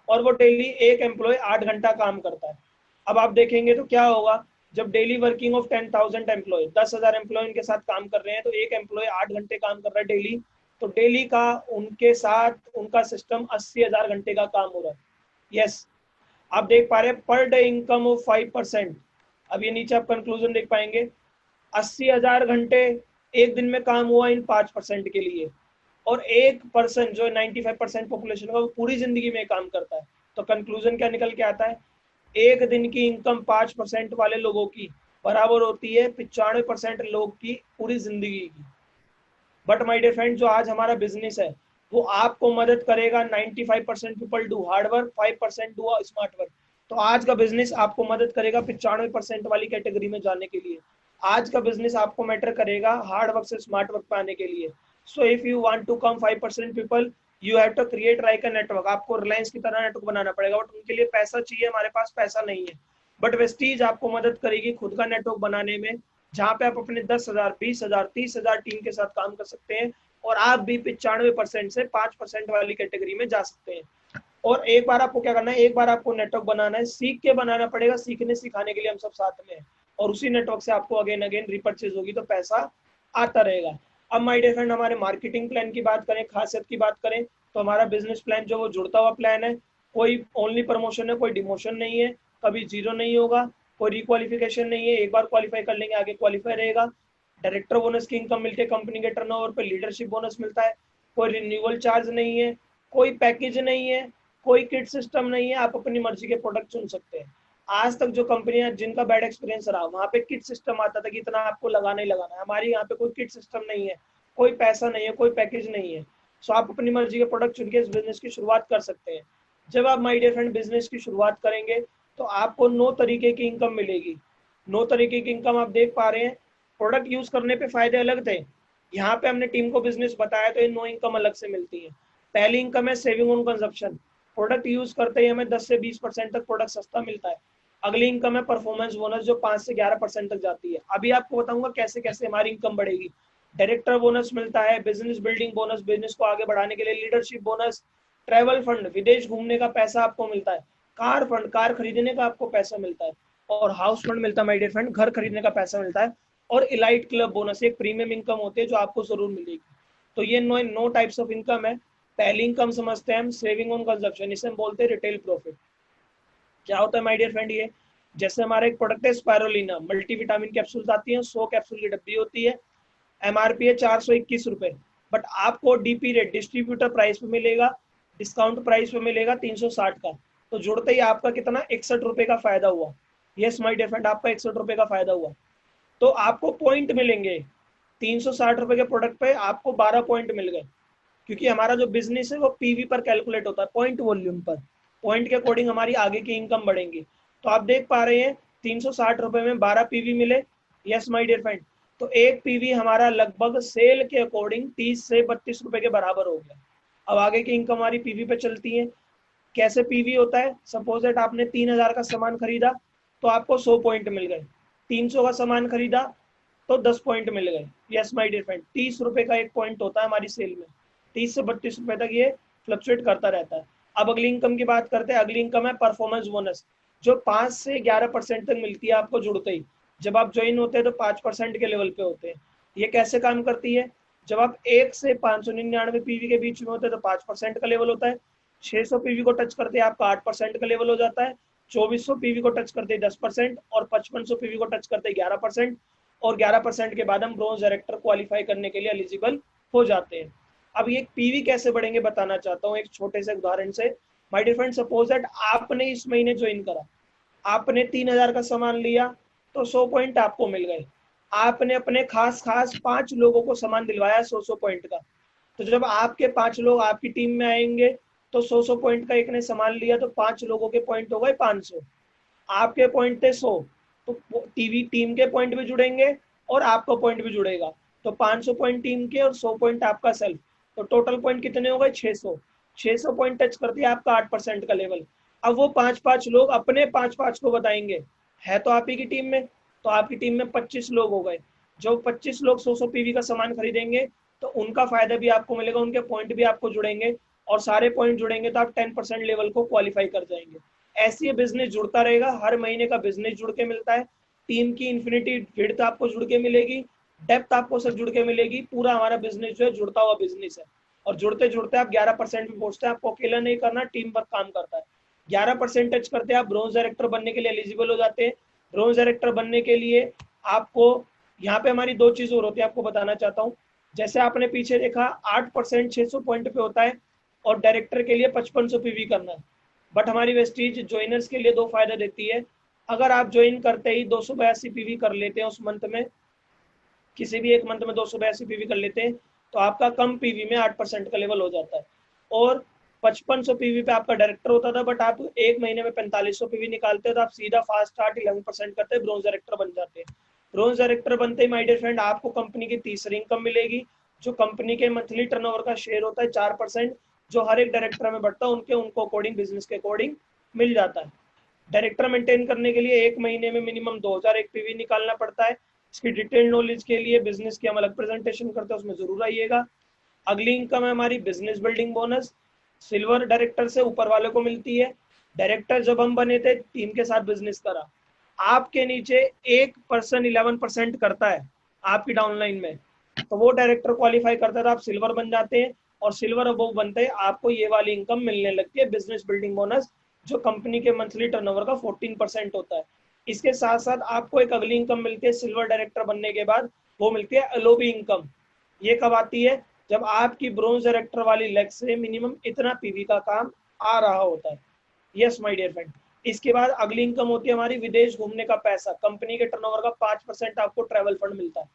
और वो डेली एक एम्प्लॉय 8 घंटा काम करता है। अब आप देखेंगे तो क्या होगा, जब daily working of 10,000 employ, 10,000 employ उनके साथ काम कर रहे हैं, तो एक एम्प्लॉय 8 घंटे काम कर रहा है डेली। तो डेली का उनके साथ उनका सिस्टम 80,000 घंटे का काम हो रहा है। यस, आप देख पा रहे हैं पर डे इनकम ऑफ 5%। अब ये नीचे आप कंक्लूजन देख पाएंगे, 80,000 घंटे एक दिन में काम हुआ इन 5% के लिए। और एक पर्सन जो 95% पॉपुलेशन का, वो पूरी जिंदगी में काम करता है। तो कंक्लूजन क्या निकल के आता है, एक दिन की इनकम 5% वाले लोगों की बराबर होती है 95% लोग की पूरी जिंदगी की। बट माय डियर फ्रेंड, जो आज हमारा बिजनेस है वो आपको मदद करेगा। 95% people do hard work, 5% do smart work. तो आज का बिजनेस आपको मदद करेगा 95% वाली कैटेगरी में जाने के लिए। आज का बिजनेस आपको मैटर करेगा हार्ड वर्क से स्मार्ट वर्क पे आने के लिए। So if you want to come 5% people, you have to create like a network. आपको रिलायंस की तरह नेटवर्क बनाना पड़ेगा, बट उनके लिए पैसा चाहिए, हमारे पास पैसा नहीं है। बट वेस्टीज आपको मदद करेगी खुद का नेटवर्क बनाने में, जहाँ पे आप अपने 10,000, 20,000, 30,000 टीम के साथ काम कर सकते हैं। और आप भी 95% से 5% वाली कैटेगरी में जा सकते हैं। और एक बार आपको क्या करना है, एक बार आपको नेटवर्क बनाना है, सीख के बनाना पड़ेगा। सीखने सिखाने के लिए हम सब साथ में हैं, और उसी नेटवर्क से आपको अगेन अगेन रिपर्चेज होगी, तो पैसा आता रहेगा। अब माय डियर फ्रेंड, हमारे मार्केटिंग प्लान की बात करें, खासियत की बात करें, तो हमारा बिजनेस प्लान जो वो जुड़ता हुआ प्लान है। कोई ओनली प्रमोशन है, कोई डिमोशन नहीं है, कभी जीरो नहीं होगा, कोई रिक्वालिफिकेशन नहीं है। एक बार क्वालिफाई कर लेंगे, आगे क्वालिफाई रहेगा। डायरेक्टर बोनस की इनकम मिलती है कंपनी के टर्नओवर पे, लीडरशिप बोनस मिलता है। कोई रिन्यूअल चार्ज नहीं है, कोई पैकेज नहीं है, कोई किट सिस्टम नहीं है। आप अपनी मर्जी के प्रोडक्ट चुन सकते हैं। आज तक जो कंपनियां जिनका बैड एक्सपीरियंस रहा, वहाँ पे किट सिस्टम आता था कि इतना आपको लगाना ही लगाना है। हमारी यहाँ पे कोई किट सिस्टम नहीं है, कोई पैसा नहीं है, कोई पैकेज नहीं है। सो आप अपनी मर्जी के प्रोडक्ट चुन के इस बिजनेस की शुरुआत कर सकते हैं। जब आप माय डियर फ्रेंड बिजनेस की शुरुआत करेंगे, तो आपको 9 तरीके की इनकम मिलेगी। 9 तरीके की इनकम आप देख पा रहे हैं। प्रोडक्ट यूज करने पे फायदे अलग थे, यहाँ पे हमने टीम को बिजनेस बताया तो ये 9 इनकम अलग से मिलती है। पहली इनकम है saving on consumption. Product use करते ही हमें 10 से 20% तक प्रोडक्ट सस्ता मिलता है। अगली इनकम है परफॉर्मेंस बोनस, जो 5 से 11% तक जाती है। अभी आपको बताऊंगा कैसे कैसे हमारी इनकम बढ़ेगी। डायरेक्टर बोनस मिलता है, बिजनेस बिल्डिंग बोनस, बिजनेस को आगे बढ़ाने के लिए, लीडरशिप बोनस, ट्रैवल फंड, विदेश घूमने का पैसा आपको मिलता है, कार फंड, कार खरीदने का आपको पैसा मिलता है, और हाउस फंड मिलता है माय डियर फ्रेंड, घर खरीदने का पैसा मिलता है। और इलाइट क्लब बोनस, एक प्रीमियम इनकम होती है जो आपको जरूर मिलेगी। तो ये 9 टाइप्स ऑफ इनकम है। पहली इनकम समझते हैं हम, सेविंग ऑन कंजप्शन, इसे हम बोलते हैं रिटेल प्रॉफिट। क्या होता है माय डियर फ्रेंड, ये जैसे हमारा एक प्रोडक्ट है स्पायरोलिना, मल्टीविटामिन कैप्सूल्स आती हैं, 100 कैप्सूल की डब्बी होती है। MRP है 421 रुपए, बट आपको DP रेट डिस्ट्रीब्यूटर प्राइस पे मिलेगा, डिस्काउंट प्राइस पे मिलेगा 360 का। तो जुड़ते ही आपका कितना 61 रुपए का फायदा हुआ। यस माय डियर फ्रेंड, आपका 61 रुपए का फायदा हुआ। तो आपको पॉइंट मिलेंगे 360 रुपए के प्रोडक्ट पे आपको 12 पॉइंट मिल गए, क्योंकि हमारा जो बिजनेस है वो PV पर कैलकुलेट होता है, पॉइंट वॉल्यूम पर। पॉइंट के अकॉर्डिंग हमारी आगे की इनकम बढ़ेंगी। तो आप देख पा रहे हैं 360 रुपए में 12 PV मिले। यस माय डियर फ्रेंड, तो एक PV हमारा लगभग सेल के अकॉर्डिंग 30 से 32 रुपए के बराबर हो गया। अब आगे की इनकम हमारी PV पे चलती है। कैसे PV होता है, सपोज दैट आपने 3000 का सामान खरीदा तो आपको 100 पॉइंट मिल गए, 300 का सामान खरीदा तो 10 पॉइंट मिल गए। यस माय डियर फ्रेंड, 30 रुपए का एक पॉइंट होता है हमारी सेल में, 30 से 32 रुपए तक ये फ्लक्चुएट करता रहता है। अब अगली इनकम की बात करते हैं। अगली इनकम है परफॉर्मेंस बोनस, जो 5 से 11% तक मिलती है आपको जुड़ते ही। जब आप ज्वाइन होते हैं तो 5% के लेवल पे होते हैं। ये कैसे काम करती है, जब आप 1 से 599 PV के बीच में होते हैं तो 5% का लेवल होता है, 600 PV को टच करते हैं आपका 8% का लेवल हो जाता है, 2400 PV को टच करते 10%, और 5500 PV को टच करते 11%, और 11% के बाद हम ब्रोंज डायरेक्टर क्वालिफाई करने के लिए एलिजिबल हो जाते हैं। अब ये PV कैसे बढ़ेंगे बताना चाहता हूँ एक छोटे से उदाहरण से। My dear friend, suppose that आपने इस महीने ज्वाइन करा, आपने 3000 का सामान लिया तो 100 पॉइंट आपको मिल गए। आपने अपने खास खास 5 लोगों को सामान दिलवाया 100 पॉइंट का, तो जब आपके 5 लोग आपकी टीम में आएंगे तो 100 पॉइंट का एक ने सामान लिया तो 5 लोगों के पॉइंट हो गए 500, आपके पॉइंट थे 100, तो टीवी टीम के पॉइंट भी जुड़ेंगे और आपका पॉइंट भी जुड़ेगा। तो 500 पॉइंट टीम के और 100 पॉइंट आपका सेल्फ, तो टोटल पॉइंट कितने हो गए 600। 600 पॉइंट टच करते हैं आपका 8% का लेवल। अब वो 5-5 लोग अपने 5-5 को बताएंगे, है तो आप ही की टीम में, तो आपकी टीम में 25 लोग हो गए। जो 25 लोग 100 PV का सामान खरीदेंगे तो उनका फायदा भी आपको मिलेगा, उनके पॉइंट भी आपको जुड़ेंगे, और सारे पॉइंट जुड़ेंगे तो आप 10% लेवल को क्वालिफाई कर जाएंगे। ऐसे ये बिजनेस जुड़ता रहेगा, हर महीने का बिजनेस जुड़ के मिलता है। टीम की इन्फिनिटी विड्थ आपको जुड़ के मिलेगी, डेप्थ आपको सब जुड़ के मिलेगी। पूरा हमारा बिजनेस जो है जुड़ता हुआ बिजनेस है, और जुड़ते जुड़ते आप 11% में पहुंचते हैं। आपको अकेला नहीं करना, टीम वर्क काम करता है। 11% टच करते हैं आप ब्रोंज डायरेक्टर बनने के लिए एलिजिबल हो जाते हैं। ब्रोंज डायरेक्टर बनने के लिए आपको यहाँ पे हमारी 2 चीज और होती है, आपको बताना चाहता हूँ। जैसे आपने पीछे देखा 8% 600 पॉइंट पे होता है, और डायरेक्टर के लिए 5500 PV करना है। बट हमारी वेस्टीज ज्वाइनर्स के लिए 2 फायदा देती है। अगर आप ज्वाइन करते ही 282 PV कर लेते हैं उस मंथ में, किसी भी एक मंथ में 282 PV कर लेते हैं, तो आपका कम PV में 8% का लेवल हो जाता है। और 5500 PV पे आपका डायरेक्टर होता था, बट आप एक महीने में 4500 PV निकालते हैं तो आप सीधा फास्ट स्टार्ट 11% करते हैं, ब्रोंज डायरेक्टर बन जाते हैं। ब्रोंज डायरेक्टर बनते ही माय डियर फ्रेंड आपको कंपनी की तीसरी इनकम मिलेगी, जो कंपनी के मंथली टर्नओवर का शेयर होता है 4%, जो हर एक डायरेक्टर में बढ़ता है, उनको अकॉर्डिंग बिजनेस के अकॉर्डिंग मिल जाता है। डायरेक्टर मेंटेन करने के लिए एक महीने में मिनिमम 2001 PV निकालना पड़ता है। इसकी डिटेल नॉलेज के लिए बिजनेस की हम अलग प्रेजेंटेशन करते हैं, उसमें जरूर आइएगा। अगली इनकम है हमारी business building bonus. Silver director से ऊपर वाले को मिलती है। डायरेक्टर जब हम बने थे टीम के साथ बिजनेस करा, आपके नीचे एक पर्सन 11% करता है आपकी डाउनलाइन में, तो वो डायरेक्टर क्वालिफाई करता है तो आप सिल्वर बन जाते हैं, और सिल्वर अबोव बनते हैं आपको ये वाली इनकम मिलने लगती है बिजनेस बिल्डिंग बोनस, जो कंपनी के मंथली टर्नओवर का 14% होता है। इसके साथ साथ आपको एक अगली इनकम मिलती है सिल्वर डायरेक्टर बनने के बाद, वो मिलती है एलओबी इनकम। ये कब आती है, जब आपकी ब्रोंज डायरेक्टर वाली लेग से मिनिमम इतना PV का काम आ रहा होता है। यस माय डियर फ्रेंड, इसके बाद अगली इनकम होती है हमारी विदेश घूमने का पैसा। कंपनी के टर्नओवर का 5% आपको ट्रैवल फंड मिलता है।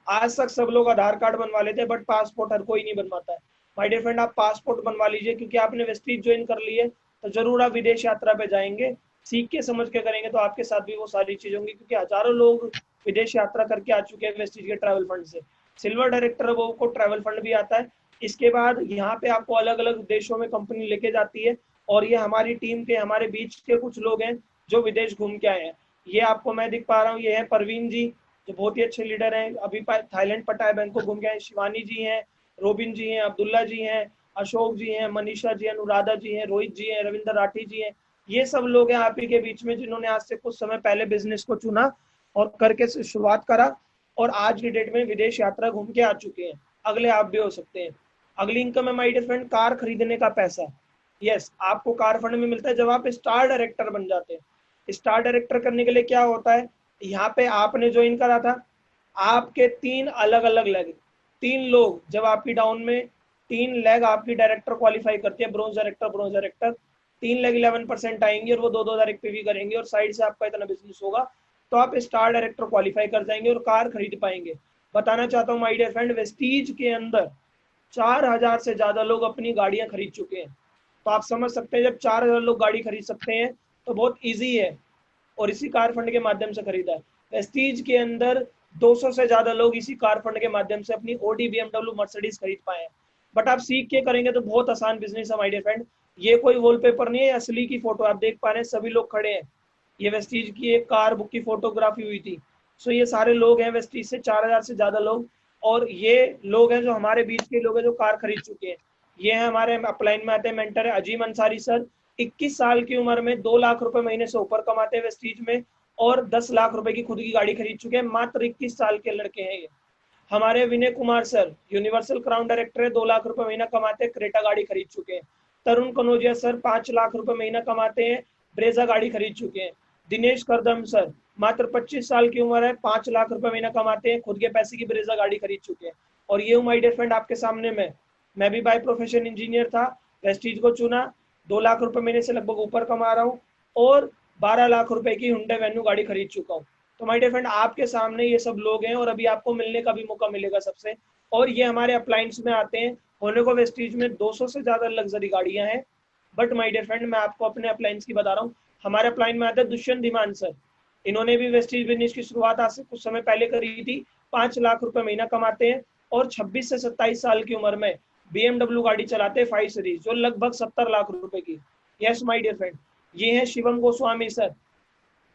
आज तक सब लोग आधार कार्ड बनवा लेते हैं, बट पासपोर्ट हर कोई नहीं बनवाता है। माय डियर फ्रेंड, आप पासपोर्ट बनवा लीजिए, क्योंकि आपने वेस्टीज ज्वाइन कर ली है तो जरूर आप विदेश यात्रा पे जाएंगे। सीख के समझ के करेंगे तो आपके साथ भी वो सारी चीज होंगी, क्योंकि हजारों लोग विदेश यात्रा करके आ चुके हैं वेस्टीज के ट्रैवल फंड से। सिल्वर डायरेक्टर वो को ट्रैवल फंड भी आता है। इसके बाद यहाँ पे आपको अलग अलग देशों में कंपनी लेके जाती है, और ये हमारी टीम के हमारे बीच के कुछ लोग हैं जो विदेश घूम के आए हैं। ये आपको मैं दिख पा रहा हूँ, ये है परवीन जी, जो बहुत ही अच्छे लीडर हैं, अभी थाईलैंड पटाया बैंकॉक घूम के आए। शिवानी जी हैं, रोबिन जी हैं, अब्दुल्ला जी हैं, अशोक जी हैं, मनीषा जी, अनुराधा जी हैं, रोहित जी हैं, रविंद्र राठी जी हैं। ये सब लोग हैं आप ही के बीच में जिन्होंने आज से कुछ समय पहले बिजनेस को चुना और करके शुरुआत करा, और आज की डेट में विदेश यात्रा घूम के आ चुके हैं। अगले आप भी हो सकते हैं। अगली इनकम है माय डियर फ्रेंड कार खरीदने का पैसा। यस, आपको कार फंड में मिलता है जब आप स्टार डायरेक्टर बन जाते हैं। स्टार डायरेक्टर करने के लिए क्या होता है, यहाँ पे आपने ज्वाइन करा था, आपके 3 अलग अलग लेग, 3 लोग जब आपकी डाउन में 3 लेग आपकी डायरेक्टर क्वालिफाई करती है, bronze director, bronze director, 3 leg 11% आएंगे और वो 2-2 एक पीवी करेंगे और साइड से आपका इतना बिजनेस होगा, तो आप स्टार डायरेक्टर क्वालिफाई कर जाएंगे और कार खरीद पाएंगे। बताना चाहता हूँ माय डियर फ्रेंड, वेस्टीज के अंदर 4000 से ज्यादा लोग अपनी गाड़ियां खरीद चुके हैं। तो आप समझ सकते हैं, जब 4000 लोग गाड़ी खरीद सकते हैं तो बहुत ईजी है, और इसी कार फंड के माध्यम से खरीदा है। वेस्टीज के अंदर 200 से ज्यादा लोग इसी कार फंड के माध्यम से अपनी ओडी, बीएमडब्ल्यू, मर्सिडीज खरीद पाए हैं। बट आप सीख के करेंगे तो बहुत आसान बिजनेस है माय डियर फ्रेंड। ये कोई वॉलपेपर नहीं है, असली की फोटो आप देख पा रहे हैं, सभी लोग खड़े हैं। ये वेस्टीज की एक कार बुक की फोटोग्राफी हुई थी। सो ये सारे लोग हैं वेस्टीज से, 4000 से ज्यादा लोग, और ये लोग हैं जो हमारे बीच के लोग हैं जो कार खरीद चुके हैं। ये है हमारे अपलाइन में आते हैं मेंटर है अजीम अंसारी सर। 21 साल की उम्र में 2 लाख रुपए महीने से ऊपर कमाते हैं वेस्टीज में, और 10 लाख रुपए की खुद की गाड़ी खरीद चुके हैं। मात्र 21 साल के लड़के हैं ये। हमारे Vinay Kumar sir Universal Crown director है, 2 लाख रुपए महीना कमाते हैं, क्रेटा गाड़ी खरीद चुके हैं। तरुण कनौजिया सर 5 लाख रुपए महीना कमाते हैं, ब्रेजा गाड़ी खरीद चुके हैं। दिनेश करदम सर मात्र 25 साल की उम्र है, 5 लाख रुपए महीना कमाते हैं, खुद के पैसे की ब्रेजा गाड़ी खरीद चुके हैं। और ये माय डियर फ्रेंड आपके सामने मैं भी बाय प्रोफेशन इंजीनियर था, वेस्टीज को चुना, 2 लाख रुपए महीने से लगभग ऊपर कमा रहा हूँ, और 12 लाख रुपए की हुंडई वेन्यू गाड़ी खरीद चुका हूँ। तो माय डियर फ्रेंड आपके सामने ये सब लोग हैं, और अभी आपको मिलने का भी मौका मिलेगा सबसे। और ये हमारे अप्लायंस में आते हैं, होने को वेस्टीज में 200 से ज्यादा लग्जरी गाड़ियां हैं। बट माय डियर फ्रेंड मैं आपको अपने अप्लायंस की बता रहा हूँ। हमारे अप्लायंस में आते हैं दुष्यंत धीमान सर। इन्होंने भी वेस्टीज बिजनेस की शुरुआत आज से कुछ समय पहले करी थी, 5 लाख रुपए महीना कमाते हैं, और 26 से 27 साल की उम्र में BMW गाड़ी चलाते हैं 5 सीरीज, जो लगभग 70 लाख रुपए की। यस माय डियर फ्रेंड, ये है शिवम गोस्वामी सर,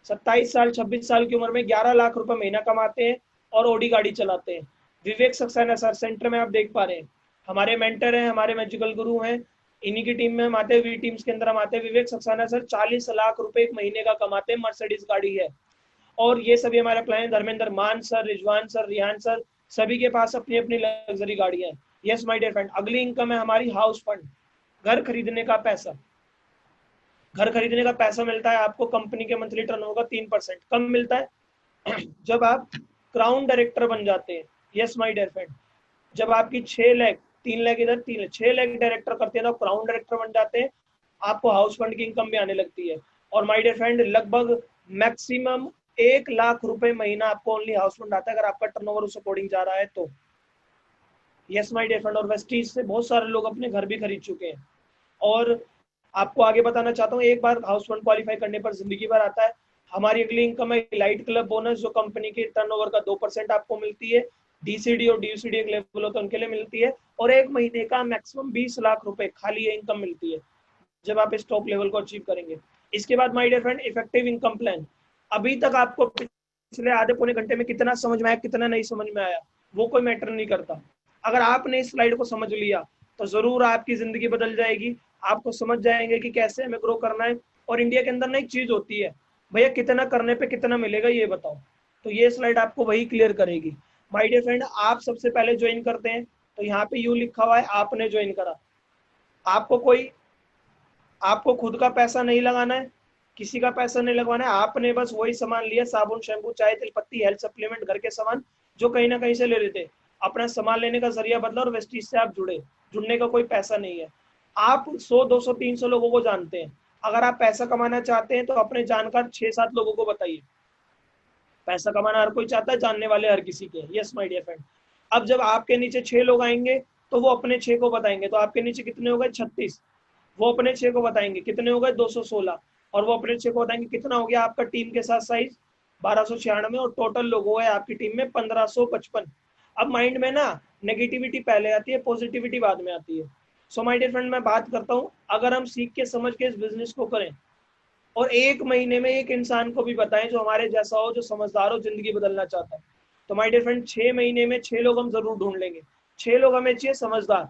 27 साल 26 साल की उम्र में 11 लाख रुपए महीना कमाते हैं और ओडी गाड़ी चलाते हैं। विवेक सक्सेना सर सेंटर में आप देख पा रहे हैं, हमारे मेंटर हैं, हमारे मैजिकल गुरु हैं। इन्हीं की टीम में हम आते हैं, वी टीम्स के अंदर हम आते हैं। विवेक सक्सेना सर 40 लाख रुपए एक महीने का कमाते हैं, मर्सिडीज गाड़ी है। और ये सभी हमारे प्लान, धर्मेंद्र मान sir, Rizwan sir, Rihan sir, सभी के पास अपनी अपनी लग्जरी गाड़ियां हैं। यस माय डियर फ्रेंड, अगली इनकम है हमारी हाउस फंड, घर खरीदने का पैसा। घर खरीदने का पैसा मिलता है आपको कंपनी के मंथली टर्नओवर का 3%। कम मिलता है जब आप क्राउन डायरेक्टर बन जाते हैं। यस माय डियर फ्रेंड, जब आपकी 6 लाख, 3 लाख इधर 3 लाख, 6 लाख डायरेक्टर करते हैं तो क्राउन डायरेक्टर बन जाते हैं, आपको हाउस फंड की इनकम भी आने लगती है। और माय डियर फ्रेंड लगभग मैक्सिमम 1 लाख रुपए महीना आपको ओनली हाउस फंड आता है, अगर आपका टर्नओवर उस अकॉर्डिंग जा रहा है तो। यस माय डियर फ्रेंड, और वेस्टीज से बहुत सारे लोग अपने घर भी खरीद चुके हैं। और आपको आगे बताना चाहता हूँ, एक बार हाउस फंड क्वालिफाई करने पर जिंदगी भर आता है। हमारी अगली इनकम है लाइट क्लब बोनस, जो कंपनी के टर्नओवर का 2% आपको मिलती है। डीसीडी और डीयूसीडी एक लेवल होता है उनके लिए मिलती है, और एक महीने का मैक्सिमम 20 लाख रुपए खाली ये इनकम मिलती है जब आप इस टॉप लेवल को अचीव करेंगे। इसके बाद my dear friend effective income plan. अभी तक आपको पिछले आधे पौने घंटे में कितना समझ में आया, कितना नहीं समझ में आया, वो कोई मैटर नहीं करता। अगर आपने इस स्लाइड को समझ लिया तो जरूर आपकी जिंदगी बदल जाएगी। आपको समझ जाएंगे कि कैसे हमें ग्रो करना है। और इंडिया के अंदर ना एक चीज होती है, भैया कितना करने पे कितना मिलेगा ये बताओ, तो ये स्लाइड आपको वही क्लियर करेगी। माय डियर फ्रेंड, आप सबसे पहले ज्वाइन करते हैं तो यहाँ पे यू लिखा हुआ है आपने ज्वाइन करा। आपको खुद का पैसा नहीं लगाना है, किसी का पैसा नहीं लगवाना है, आपने बस वही सामान लिया, साबुन, शैम्पू, चाय, तिलपत्ती, हेल्थ सप्लीमेंट, घर के सामान जो कहीं ना कहीं से ले लेते, अपना सामान लेने का जरिया बदला और वेस्टीज से आप जुड़े। जुड़ने का कोई पैसा नहीं है। आप 100, 200, 300 लोगों को जानते हैं। अगर आप पैसा कमाना चाहते हैं तो अपने जानकार 6-7 लोगों को बताइए। पैसा कमाना हर कोई चाहता है, जानने वाले हर किसी के। यस माय डियर फ्रेंड, अब जब आपके नीचे 6 लोग आएंगे तो वो अपने 6 को बताएंगे, तो आपके नीचे कितने हो गए 36, वो अपने 6 को बताएंगे कितने हो गए 216, और वो अपने 6 को बताएंगे कितना हो गया आपका टीम के साथ साइज 1296, और टोटल लोग हुए आपकी टीम में 1555। अब माइंड में ना नेगेटिविटी पहले आती है, पॉजिटिविटी बाद में आती है। सो माय डियर फ्रेंड, मैं बात करता हूँ, अगर हम सीख के समझ के इस बिजनेस को करें और 1 महीने में एक इंसान को भी बताएं जो हमारे जैसा हो, जो समझदार हो, जिंदगी बदलना चाहता है, तो माय डियर फ्रेंड 6 महीने में 6 लोग हम जरूर ढूंढ लेंगे। 6 लोग हमें चाहिए समझदार।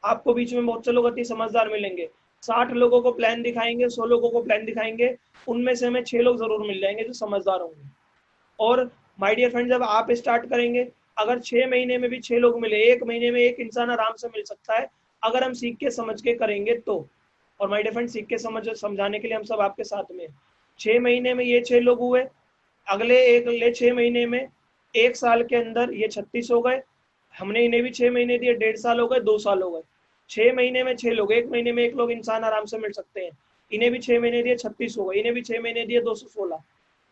आपको बीच में बहुत से लोग अति समझदार मिलेंगे। 60 लोगों को प्लान दिखाएंगे, 100 लोगों को प्लान दिखाएंगे, उनमें से हमें 6 लोग जरूर मिल जाएंगे जो समझदार होंगे। और माय डियर फ्रेंड, जब आप स्टार्ट करेंगे, अगर 6 महीने में भी 6 लोग मिले, 1 महीने में एक इंसान आराम से मिल सकता है, अगर हम सीख के समझ के करेंगे तो। और माय डियर फ्रेंड, सीख के समझाने के लिए हम सब आपके साथ में हैं। 6 महीने में ये 6 लोग हुए, अगले 6 महीने में एक साल के अंदर ये 36 हो गए, हमने इन्हें भी 6 महीने दिए, 1.5 साल हो गए, 2 साल हो गए। 6 महीने में 6 लोग, 1 महीने में 1 लोग इंसान आराम से मिल सकते हैं। इन्हें भी 6 महीने दिए, 36 हो गए, इन्हें भी 6 महीने दिए, 216।